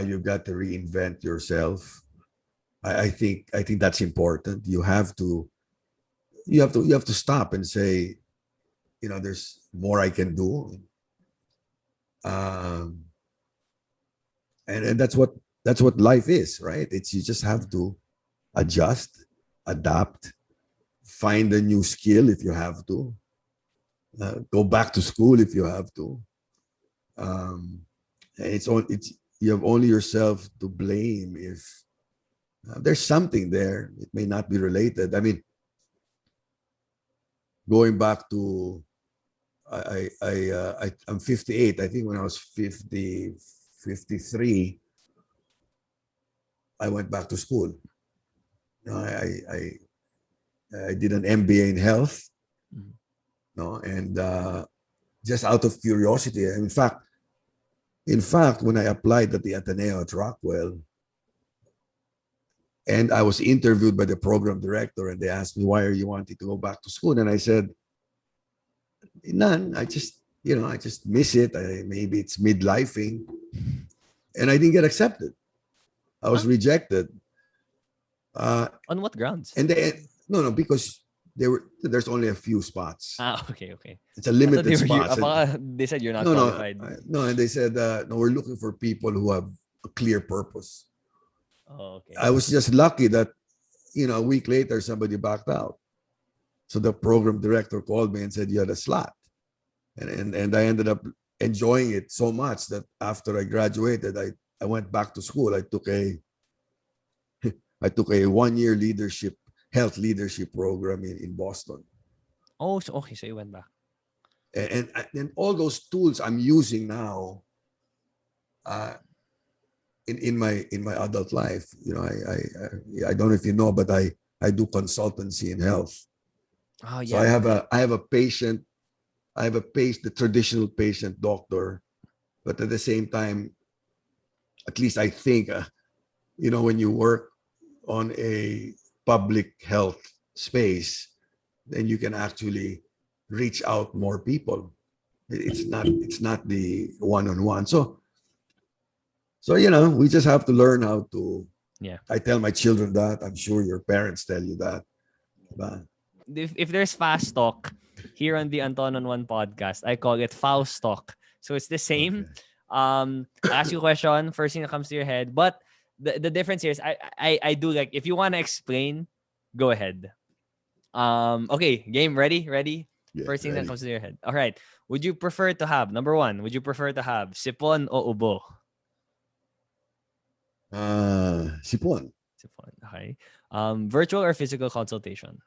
You've got to reinvent yourself. I think that's important. You have to stop and say, there's more I can do. Um, and that's what life is, right? It's you just have Mhm. to adjust, adapt, find a new skill if you have to, go back to school if you have to. Um, it's you have only yourself to blame if there's something there. It may not be related. I mean, going back to I'm 58. I think when I was 50, 53, I went back to school. I did an MBA in health, Mhm. and just out of curiosity. In fact, when I applied at the Ateneo at Rockwell, and I was interviewed by the program director, and they asked me, "Why are you wanting to go back to school?" And I said, "None. I just miss it. Maybe it's midlifing," and I didn't get accepted. I was Huh? rejected. Uh, On what grounds? and they no, because there's only a few spots. Ah, okay, okay. It's a I thought limited spots, and they said you're not no, no, qualified. no. And they said, no, we're looking for people who have a clear purpose. Oh, okay. I was just lucky that a week later somebody backed out. So the program director called me and said you had a slot, and I ended up enjoying it so much that after I graduated, I went back to school. I took a 1 year health leadership program in Boston. Oh, so okay, so you went back. And all those tools I'm using now, uh, in my adult life. I don't know if you know, but I do consultancy in health. Oh So yeah, I I have read. a patient. I have a patient, the traditional patient doctor, but at the same time, at least I think, when you work on a public health space, then you can actually reach out more people. It's not the one-on-one. So we just have to learn how to. Yeah. I tell my children that. I'm sure your parents tell you that. Diba? If there's fast talk here on the Anton on One podcast, I call it FausTalk. So it's the same. Okay. I ask you a question, first thing that comes to your head. But the difference here is I do like, if you want to explain, go ahead. Okay, game ready? Ready? Yeah, First thing that ready. comes to your head. All right. Would you prefer to have, number one, would you prefer to have sipon o ubo? Sipon. Sipon. Okay. Virtual or physical consultation?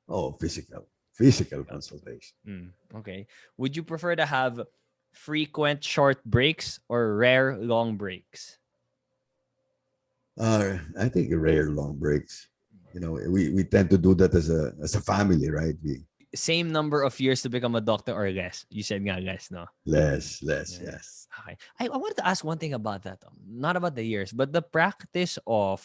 Oh, physical Physical. consultation. Okay. Would you prefer to have frequent short breaks or rare long breaks? I think rare long breaks. We tend to do that as a family, right? We Same number of years to become a doctor or less? You said nga less, no? less, yeah. Yes. Okay. I wanted to ask one thing about that. Not about the years, but the practice of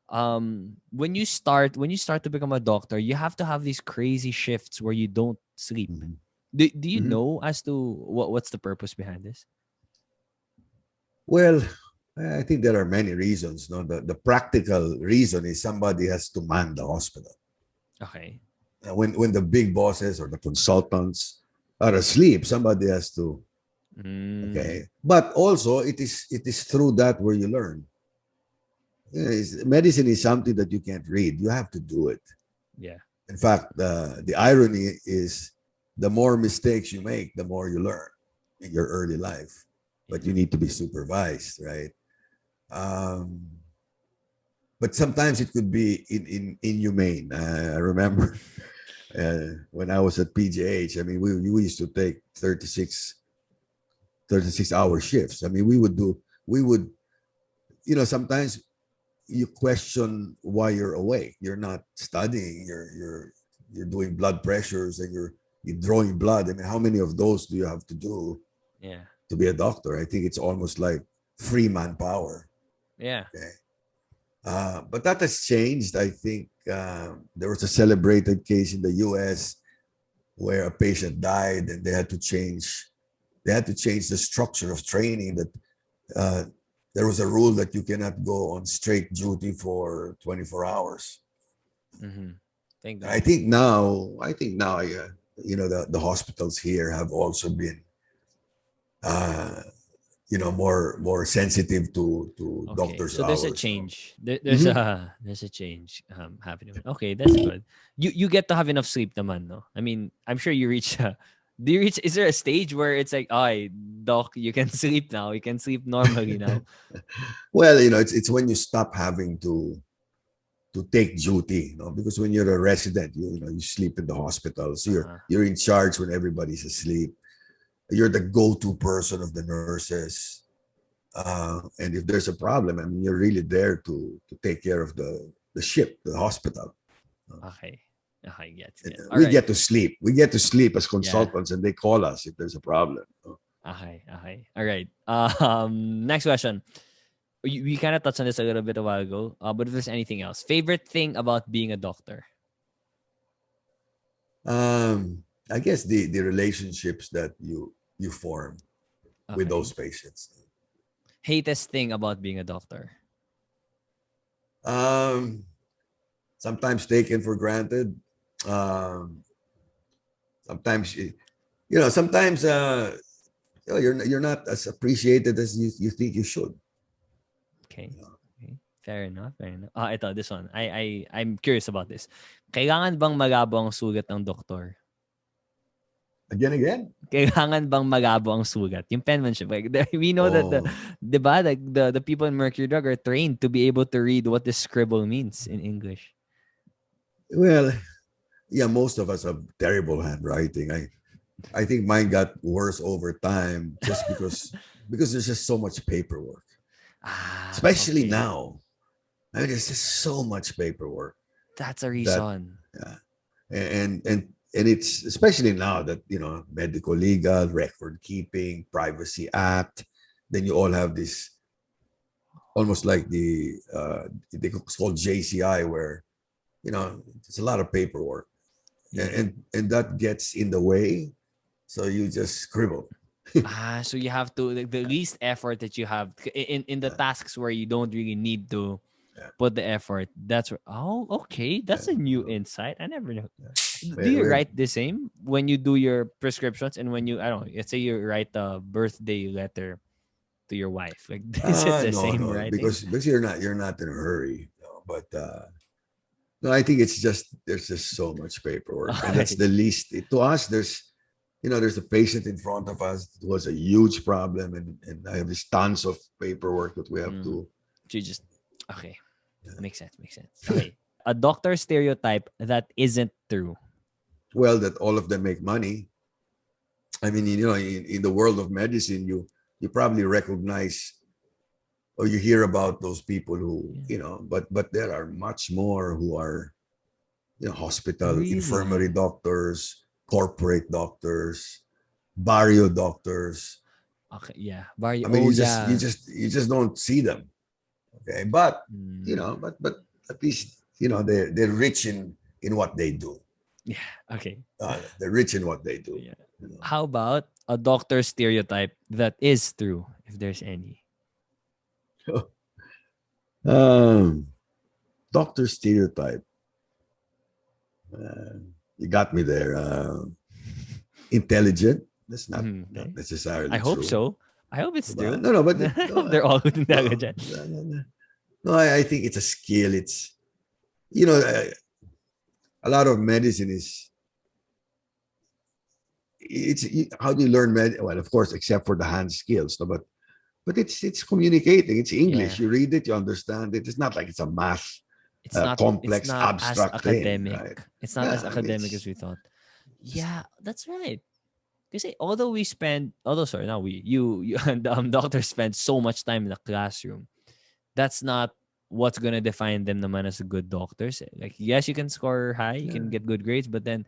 when you start to become a doctor, you have to have these crazy shifts where you don't sleep. Mm-hmm. Do you Mm-hmm. know as to what's the purpose behind this? Well, I think there are many reasons. No, the practical reason is somebody has to man the hospital. Okay. When the big bosses or the consultants are asleep, somebody has to. Mm. Okay, but also it is through that where you learn. medicine is something that you can't read. You have to do it. Yeah. In fact, the irony is the more mistakes you make, the more you learn in your early life. But Yeah. you need to be supervised, right? Um, but sometimes it could be inhumane. I remember when I was at PGH, I mean, we used to take 36 hour shifts. I mean, we would, sometimes you question why you're awake. You're not studying. You're doing blood pressures and you're drawing blood. I mean, how many of those do you have to do Yeah. to be a doctor? I think it's almost like free manpower. Yeah. Okay. But that has changed. I think there was a celebrated case in the U.S. where a patient died, and they had to change. They had to change the structure of training. That there was a rule that you cannot go on straight duty for 24 hours. Mm-hmm. Thank I God. think now, the hospitals here have also been, uh, more sensitive to Okay, doctors' so there's a hours. change. Mhm. There's a change happening. Okay, that's good. You get to have enough sleep, naman, no? I mean, I'm sure you reach. Do you reach? Is there a stage where it's like, "Ay, doc, you can sleep now. You can sleep normally now." Well, it's when you stop having to take duty, because when you're a resident, you sleep in the hospital, so you're Uh-huh. you're in charge when everybody's asleep. You're the go-to person of the nurses, and if there's a problem, I mean, you're really there to take care of the ship, the hospital. Okay. Okay, gets And get. All we right. get to sleep. We get to sleep as Yeah. consultants, and they call us if there's a problem. Okay. Okay. All right. Next question. We kind of touched on this a little bit a while ago. But if there's anything else, favorite thing about being a doctor? I guess the relationships that you form with those Okay. patients. Hatest thing about being a doctor? Um, Sometimes taken for granted. Um, Sometimes sometimes you're not as appreciated as you think you should. Okay. Okay. Fair enough. Fair enough. Ito, this one. I'm curious about this. Kailangan bang malabo ang sugat ng doktor? Again. Kailangan bang malabo ang sugat? Yung penmanship. Like, we know that Oh, diba, like the people in Mercury Drug are trained to be able to read what the scribble means in English. well, yeah. Most of us have terrible handwriting. I think mine got worse over time just because there's just so much paperwork, especially Okay. now. I mean, there's just so much paperwork That's a that, reason. yeah, and it's especially now that medical legal record keeping privacy act. Then you all have this almost like it's called JCI, where it's a lot of paperwork, and, Yeah. and and that gets in the way, so you just scribble. So you have to like, the least effort that you have in the Yeah, tasks where you don't really need to yeah, put the effort. That's okay. That's yeah, a new insight. I never know. yeah. Do you We're, write the same when you do your prescriptions and when you I don't know, let's say you write a birthday letter to your wife? Like is it the no, same no, writing? because you're not in a hurry. No, but no, I think it's just there's just so much paperwork, and that's Okay. the least. To us, there's a patient in front of us who has a huge problem, and I have this tons of paperwork that we have Mm. to. So you just okay. Yeah. Makes sense. Makes sense. Okay. A doctor stereotype that isn't true. Well, that all of them make money. I mean, in the world of medicine, you probably recognize or you hear about those people who, Yeah. but there are much more who are, hospital infirmary Really? doctors, corporate doctors, barrio doctors. Okay. Yeah. Barry. I mean, Oh you yeah. just you just don't see them. Okay, but Mm, at least they're rich in what they do. yeah. Okay. They're rich in what they do. Yeah. You know. How about a doctor stereotype that is true, if there's any? um, Doctor stereotype. Uh, you got me there. Intelligent. That's not Okay. I necessarily hope true. so. I hope it's Diba? true. No, no, but I hope they're all good no, intelligent. no, no, no. No, I think it's a skill. It's, you know, a lot of medicine is, it's, how do you learn well, of course, except for the hand skills, no? But it's communicating. It's Yeah. English. You read it, you understand it. It's not like it's a math, It's complex, not as abstract thing, academic. right? It's not as Yeah, I mean, academic as it's we thought. just, Yeah, that's right. Because although sorry, not we, you and doctors spend so much time in the classroom. That's not what's gonna define them naman as a good doctors. Like yes, you can score high, you can yeah. get good grades, but then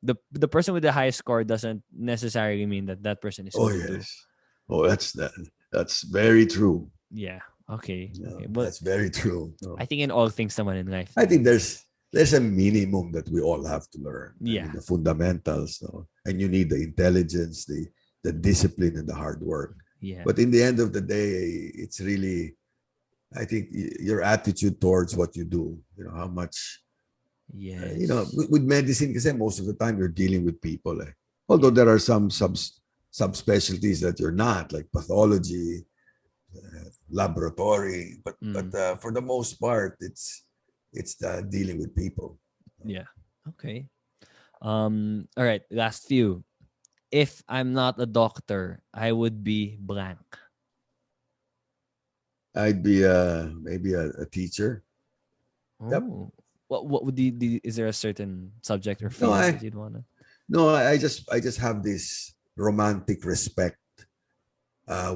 the person with the highest score doesn't necessarily mean that that person is Oh good too. yes. Oh, that's very true. Yeah. Okay. No, Okay. But that's very true. I No. think in all things naman in life, I think there's a minimum that we all have to learn. I yeah, mean, the fundamentals, no? And you need the intelligence, the discipline, and the hard work. yeah, But in the end of the day, it's really, I think, your attitude towards what you do. You know how much, yes, with medicine, because most of the time you're dealing with people. Although yeah, there are some subspecialties that you're not, like pathology, laboratory, but mm, for the most part, it's dealing with people. yeah. Okay. All right. Last few. If I'm not a doctor, I would be blank. I'd be maybe a teacher. Yep. Oh, what would is there a certain subject or No, field that you'd wanna? I just have this romantic respect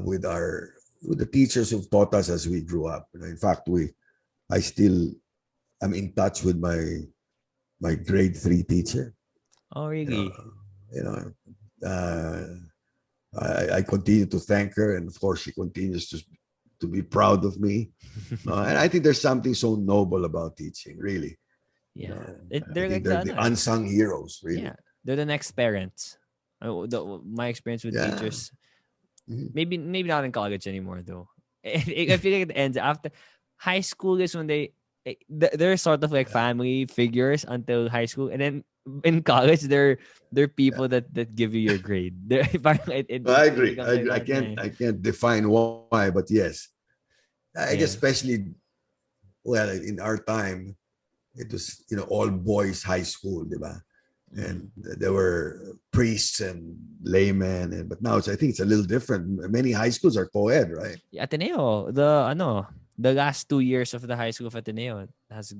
with the teachers who've taught us as we grew up. In fact, I still am in touch with my grade 3 teacher. Oh, You know, really? you know, uh, I continue to thank her, and of course, she continues to be proud of me. And I think there's something so noble about teaching, really. You Yeah, know, I they're think like they're the the ano, eh. unsung heroes, Yeah, really. they're the next parents. My experience with Yeah. teachers, Mhm. maybe not in college anymore though. I feel like it ends after high school is when they're sort of like Yeah. family figures until high school, and then in college they're Yeah. people that give you your grade. They're parang No, I it agree. becomes like I that. can't Yeah, I can't define why, but yes. I guess yeah. especially, well, in our time, it was, all boys high school, di ba? And Mm. there were priests and laymen, but now I think it's a little different. Many high schools are co-ed, right? Yeah, Ateneo, the last 2 years of the high school of Ateneo has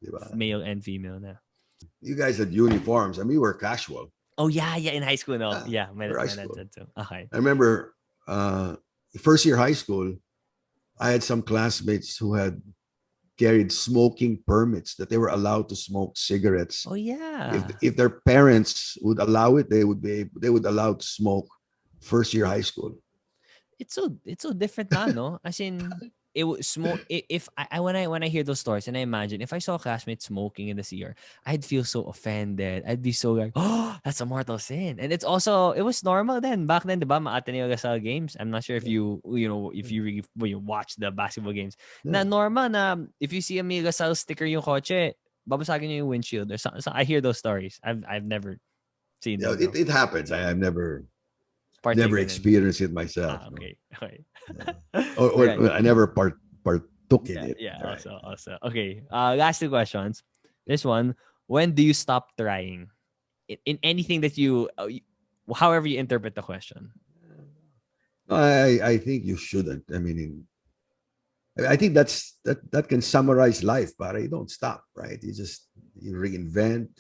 Di ba? male and female now. You guys had uniforms. I mean, we were casual. Oh yeah, yeah, in high school, no. Yeah, Yeah, we're high my dad school. said so. Okay. I remember uh, first year high school, I had some classmates who had carried smoking permits that they were allowed to smoke cigarettes. Oh If yeah. if their parents would allow it, they would allow to smoke first year high school. It's so different now, no? As in it was smoke if when I hear those stories and I imagine if I saw a classmate smoking in the CR, I'd feel so offended. I'd be so like, oh, that's a mortal sin. And it was normal then. Back then, diba, mga Ateneo Lasal games. I'm not sure if Yeah, if you really when you watch the basketball games. Na yeah. normal na if you see a Mia Lasal sticker yung kotse, babasagin niyo yung windshield or something. So I hear those stories. I've never seen Yeah, them though. it happens. I've never Partaken in. experienced it myself. Ah, No, okay. Okay. no. All right. Or I never partook in Yeah, it. yeah, Right. also. Okay. Last two questions. This one, when do you stop trying? In anything that however you interpret the question. I think you shouldn't. I mean, I think that can summarize life, but you don't stop, right? You reinvent,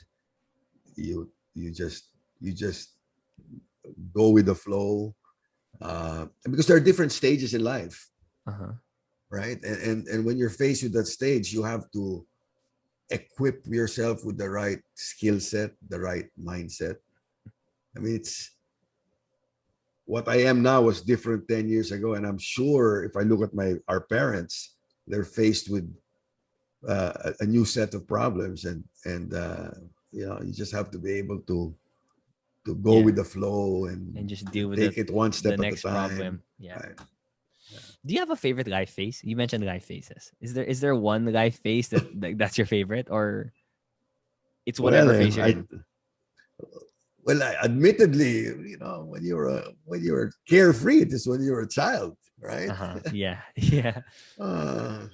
you just go with the flow, because there are different stages in life, Uh-huh. right? And when you're faced with that stage, you have to equip yourself with the right skill set, the right mindset. I mean, it's what I am now was different 10 years ago, and I'm sure if I look at our parents, they're faced with a new set of problems, and you just have to be able to go Yeah. with the flow And just and deal with take it one the step at a next time. problem. Yeah. Right. Do you have a favorite life phase? You mentioned life phases. Is there one life phase that's your favorite, or it's Well, whatever phase you're in? admittedly, when you were carefree, it is when you were a child, right? Uh-huh. Yeah. Yeah. uh,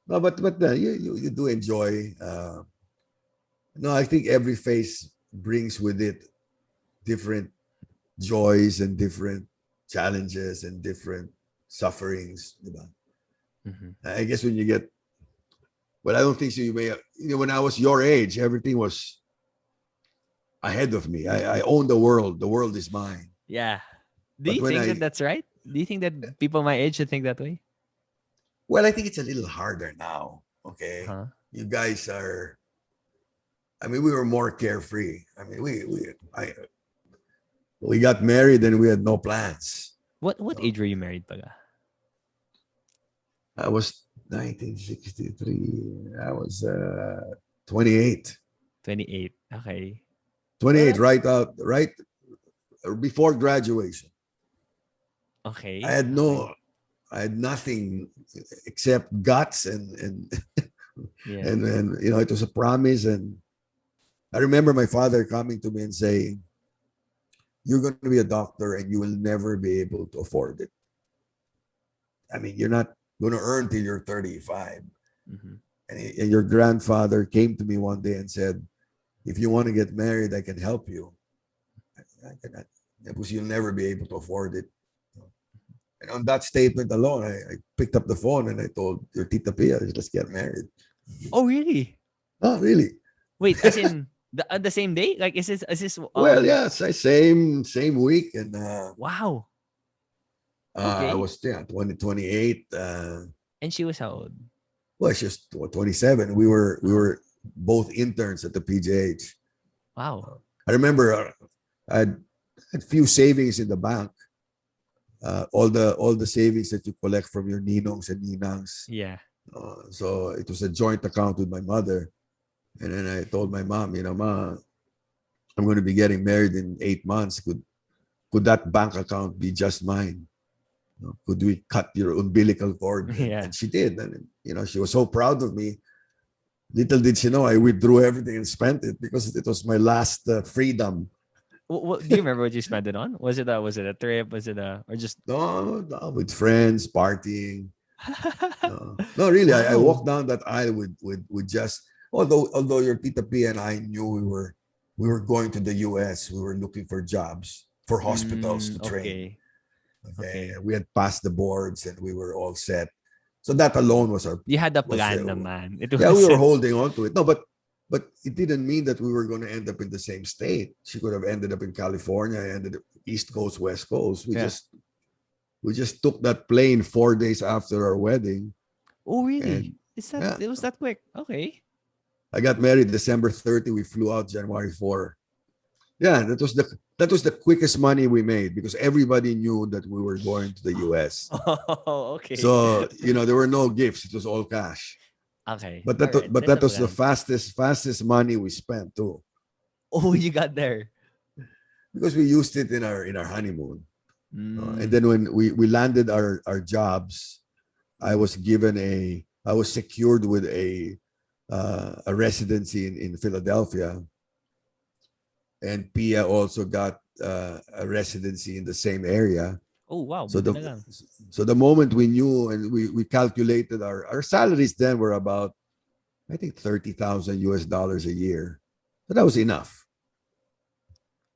No, but you do enjoy. No, I think every phase brings with it different joys and different challenges and different sufferings. Diba? Mhm. I guess when you get, well, I don't think so. You may, when I was your age, everything was ahead of me. I own the world. The world is mine. Yeah. Do But you when think that I, that's right? Do you think that people my age should think that way? well, I think it's a little harder now. Okay. Huh? You guys are, I mean, we were more carefree. I mean, we got married and we had no plans. What No. age were you married, Paga? I was 1963. I was 28. 28. Okay. Well, 28, that's right before graduation. I okay. had Okay. no, I had nothing except guts and Yeah. and it was a promise. And I remember my father coming to me and saying, "You're going to be a doctor and you will never be able to afford it. I mean, you're not going to earn till you're 35." Mm-hmm. And your grandfather came to me one day and said, "If you want to get married, I can help you. I cannot, because you'll never be able to afford it." And on that statement alone, I picked up the phone and I told your Tita Pia, let's get married. Oh, really? Oh, really? Wait, as in the same day? Like, is this Well, yeah, it's the same week, and wow. I Okay. was 28. And she was how old? Well, she's 27. We Uh-huh. were both interns at the PJH. Wow. I remember I had few savings in the bank. All the savings that you collect from your ninongs and ninangs. Yeah. So it was a joint account with my mother. And then I told my mom, Ma, I'm going to be getting married in 8 months. Could that bank account be just mine? Could we cut your umbilical cord? Yeah. And she did. And, she was so proud of me. Little did she know I withdrew everything and spent it because it was my last freedom. What do you remember what you spent it on? Was it a trip? Was it a or just No, no, with friends, partying. No, no, really. I wow. walked down that aisle with just, although your Tita P and I knew we were going to the US. We were looking for jobs for hospitals to train. Okay. Okay, Okay. and we had passed the boards and we were all set. So that alone was our You had a was plan naman. It yeah, we were wasn't holding on to it. No, but it didn't mean that we were going to end up in the same state. She could have ended up in California, ended up East Coast, West Coast. We yeah. just we just took that plane 4 days after our wedding, Oh really? and Is that yeah, it was that quick? Okay. I got married December 30. We flew out January 4. Yeah, that was the quickest money we made because everybody knew that we were going to the US. Oh, okay. So there were no gifts; it was all cash. Okay. But All that right. but That's a that was the plan. fastest money we spent too, Oh, you got there. because we used it in our honeymoon. And Mm, then when we landed our jobs, I was secured with a residency in Philadelphia, and Pia also got a residency in the same area. oh wow, So buti the na lang. so the moment we knew and we calculated our salaries then were about, I think, 30,000 US dollars a year. So that was enough.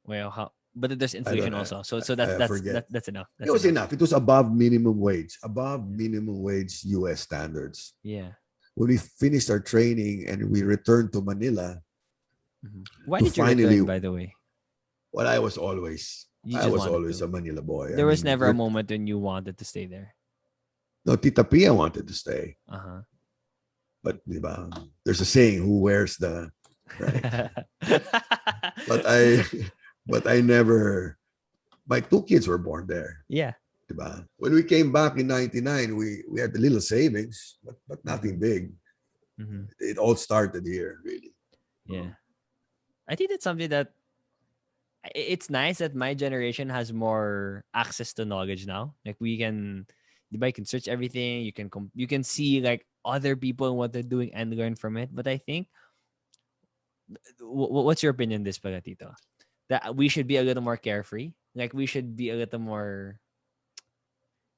Well, how but there's I don't inflation know. also. So that's I that's forget. that, that's enough. It That's was enough. enough. It was above minimum wage US standards. Yeah. When we finished our training and we returned to Manila Why to did you finally, return, by the way? well, You I just was wanted always to. a Manila boy. I There was mean, never a moment when you wanted to stay there. no, Tita Pia wanted to stay, Uh-huh. but di ba, there's a saying, who wears the right? But I, but I never. My two kids were born there. yeah. Di ba? When we came back in '99, we had a little savings, but Mm-hmm. nothing big. Mm-hmm. It all started here, really. Yeah. I think that's something that it's nice that my generation has more access to knowledge now. Like we can, you can search everything. You can see like other people and what they're doing and learn from it. But I think, what's your opinion on this, Pagatito? That we should be a little more carefree. Like we should be a little more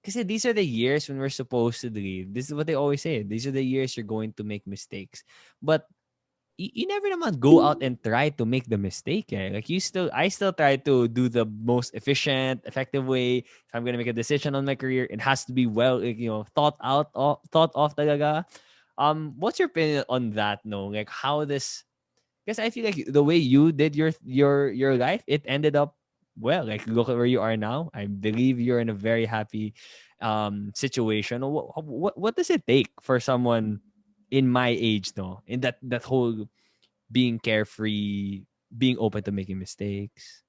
Kasi these are the years when we're supposed to leave. This is what they always say. These are the years you're going to make mistakes. But you never naman go out and try to make the mistake. Eh. Like I still try to do the most efficient, effective way. If I'm gonna make a decision on my career, it has to be well, like, thought of talaga. What's your opinion on that? No, like how this? Because I feel like the way you did your life, it ended up well. Like look at where you are now. I believe you're in a very happy situation. What does it take for someone in my age, no, in that whole being carefree, being open to making mistakes?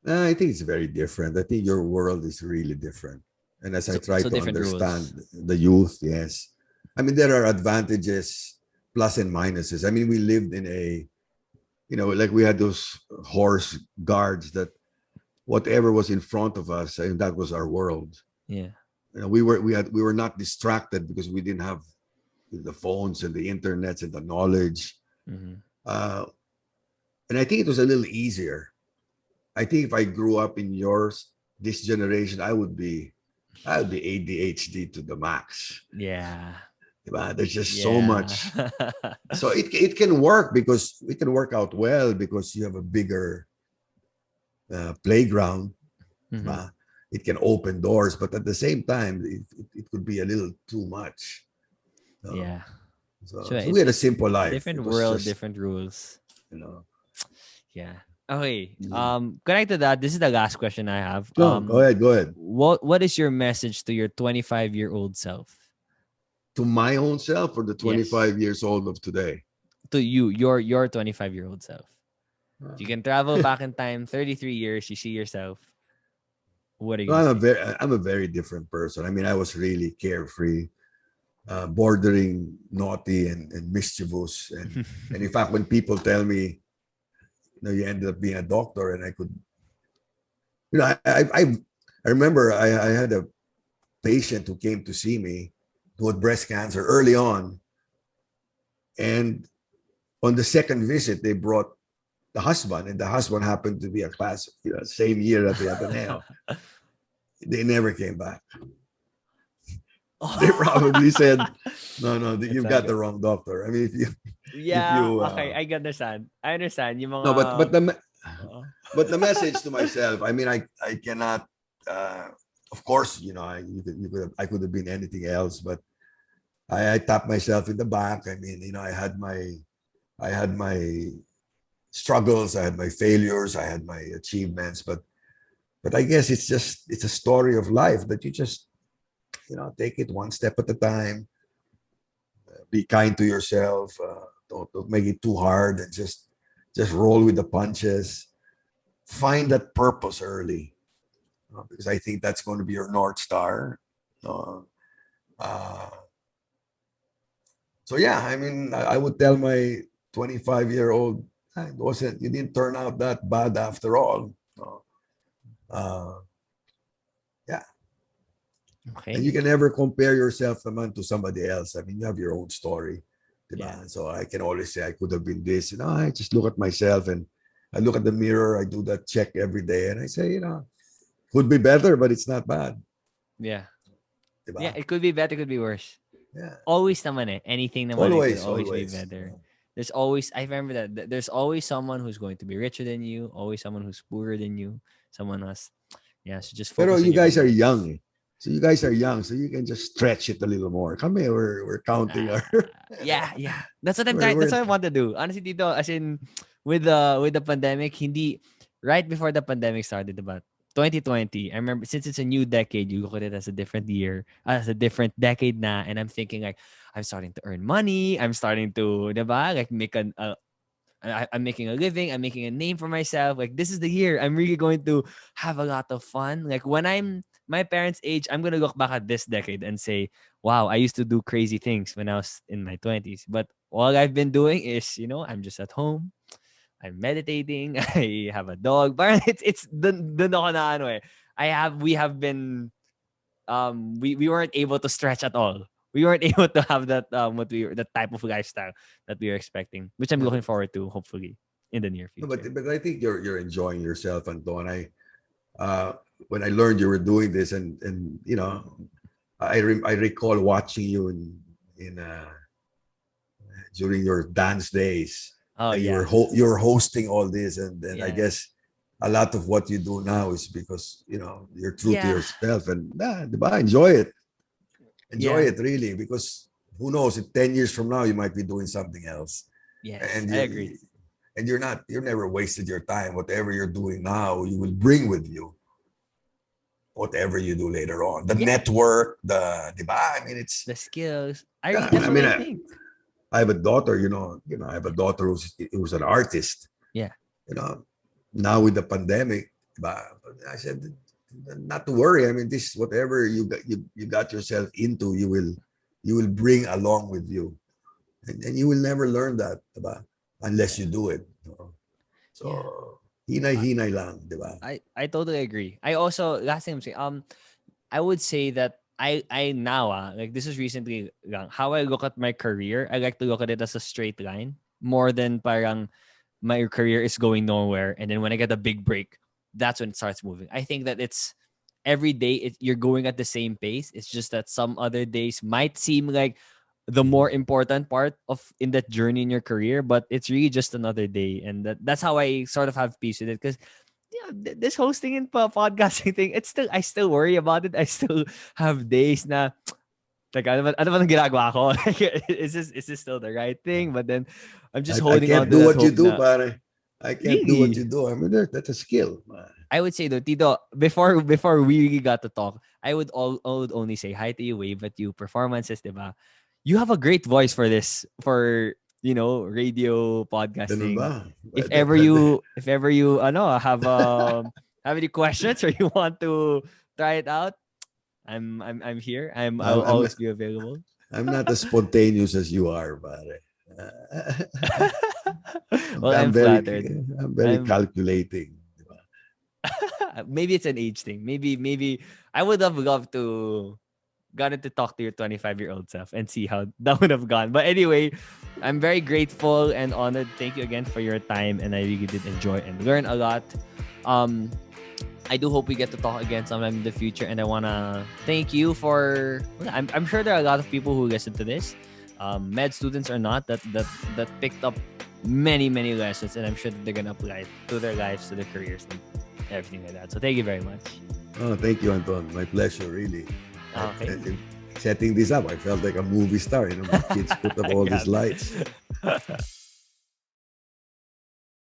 I think it's very different. I think your world is really different. And as I So try so to different rules. understand the youth, yes. I mean, there are advantages, plus and minuses. I mean, we lived in like we had those horse guards that whatever was in front of us, and that was our world. Yeah. We were not distracted because we didn't have the phones and the internets and the knowledge. Mm-hmm. Uh, and I think it was a little easier. I think if I grew up in this generation, I would be ADHD to the max. Yeah. There's just so Yeah. much. So it can work because it can work out well because you have a bigger playground. Mm-hmm. It can open doors, but at the same time, it could be a little too much. Uh, Yeah. So so we had a it's simple life. different It was world, just, different rules. you know, Yeah. Okay. mm. Connect to that. This is the last question I have. So go ahead, go ahead. What is your message to your 25-year-old self? To my own self or the Yes. 25 years old of today? To your 25-year-old self. Uh, If you can travel back in time 33 years, you see yourself, what are you no, gonna say? I'm a very different person. I mean, I was really carefree, bordering naughty and mischievous. And in fact, when people tell me, you ended up being a doctor, and I could, I remember I had a patient who came to see me who had breast cancer early on, and on the second visit, they brought the husband, and the husband happened to be a class, same year at the Ateneo. They never came back. They probably said, "No, It's you've got like, the wrong doctor." I mean, if yeah, you okay, I understand. I understand yung no, but mga but the uh, but the message to myself. I mean, I cannot. Of course, I could have been anything else, but I tapped myself in the back. I mean, I had my struggles, I had my failures, I had my achievements, but I guess it's a story of life that you just take it one step at a time. Be kind to yourself. Don't make it too hard, and just roll with the punches. Find that purpose early, because I think that's going to be your North Star. Uh, uh, so yeah, I mean, I would tell my 25-year-old, it wasn't you didn't turn out that bad after all. Uh, yeah, and you okay. can never compare yourself naman to somebody else. I mean, you have your own story, Yeah. diba? So I can always say I could have been this. I just look at myself, and I look at the mirror. I do that check every day, and I say, could be better, but it's not bad, Yeah. Yeah, diba? it could be better, it could be worse. Yeah, Always naman eh. Anything naman, it could always, always be always. better. There's always, I remember that there's always someone who's going to be richer than you, always someone who's poorer than you, someone who's, yeah, so just Pero focus on you your guys are goals. young, eh. So you guys are young, so you can just stretch it a little more. Come here, we're counting our. Yeah, yeah. That's what I'm we're, trying. That's we're what I want to do. Honestly, Tito, as in with the pandemic, hindi right before the pandemic started, about 2020. I remember since it's a new decade, you look at it as a different year, as a different decade na, and I'm thinking like I'm starting to earn money. I'm starting to, diba, like make I'm making a living. I'm making a name for myself. Like this is the year I'm really going to have a lot of fun. Like when I'm my parents' age, I'm gonna look back at this decade and say, "Wow, I used to do crazy things when I was in my 20s." But all I've been doing is, I'm just at home. I'm meditating. I have a dog. But it's dun ako na ano eh. We have been we weren't able to stretch at all. We weren't able to have that the type of lifestyle that we were expecting, which I'm yeah, looking forward to hopefully in the near no, but future. but I think you're enjoying yourself, Anton. Uh, when I learned you were doing this, and you know, I recall watching you in during your dance days. Oh And yeah. you were hosting all this, and then I Yeah. guess a lot of what you do now is because you're true to Yeah. yourself, and diba, enjoy Yeah. it really, because who knows, in 10 years from now you might be doing something else, Yes, and I agree. you're never wasted your time. Whatever you're doing now, you will bring with you whatever you do later on. The Yeah. network, the diba? I mean, it's The skills. yeah. That's I what mean, I think. I have a daughter. I have a daughter who's an artist. Yeah. You know, now with the pandemic, but I said not to worry. I mean, this whatever you got yourself into, you will bring along with you, and you will never learn that, diba? Unless Yeah. you do it. You know? Yeah. So hinay-hinay lang, diba? I totally agree. I also last thing I'm saying, I would say that I now like this is recently lang, how I look at my career. I like to look at it as a straight line more than parang my career is going nowhere, and then when I get a big break, that's when it starts moving. I think that it's every day you're going at the same pace. It's just that some other days might seem like the more important part of in that journey in your career, but it's really just another day, and that's how I sort of have peace with it. Because yeah, this hosting and podcasting thing, I still worry about it. I still have days na like ano ba nang ginagawa ko? Like, is this still the right thing? But then I'm just I holding on can't to do that what you hope do, na pare. I can't do what really. you do. I mean, that's a skill. I would say though, Tito, before we really got to talk, I would only say hi to you, wave at you, performances, diba? You have a great voice for this, for radio Ganun podcasting. ba? If ever you have any questions or you want to try it out, I'm here. I'll I'm always be available. I'm not as spontaneous as you are, pare. Well, I'm I'm very flattered. I'm very I'm calculating. maybe it's an age thing. Maybe I would have loved to gotten to talk to your 25-year-old self and see how that would have gone. But anyway, I'm very grateful and honored. Thank you again for your time, and I really did enjoy and learn a lot. Um, I do hope we get to talk again sometime in the future, and I wanna thank you for. I'm sure there are a lot of people who listen to this, med students or not, that picked up many lessons, and I'm sure that they're gonna apply it to their lives, to their careers, and everything like that. So thank you very much. Oh, thank you, Anton. My pleasure, really. Thank you. Setting this up, I felt like a movie star. My kids put up all these Yeah. lights.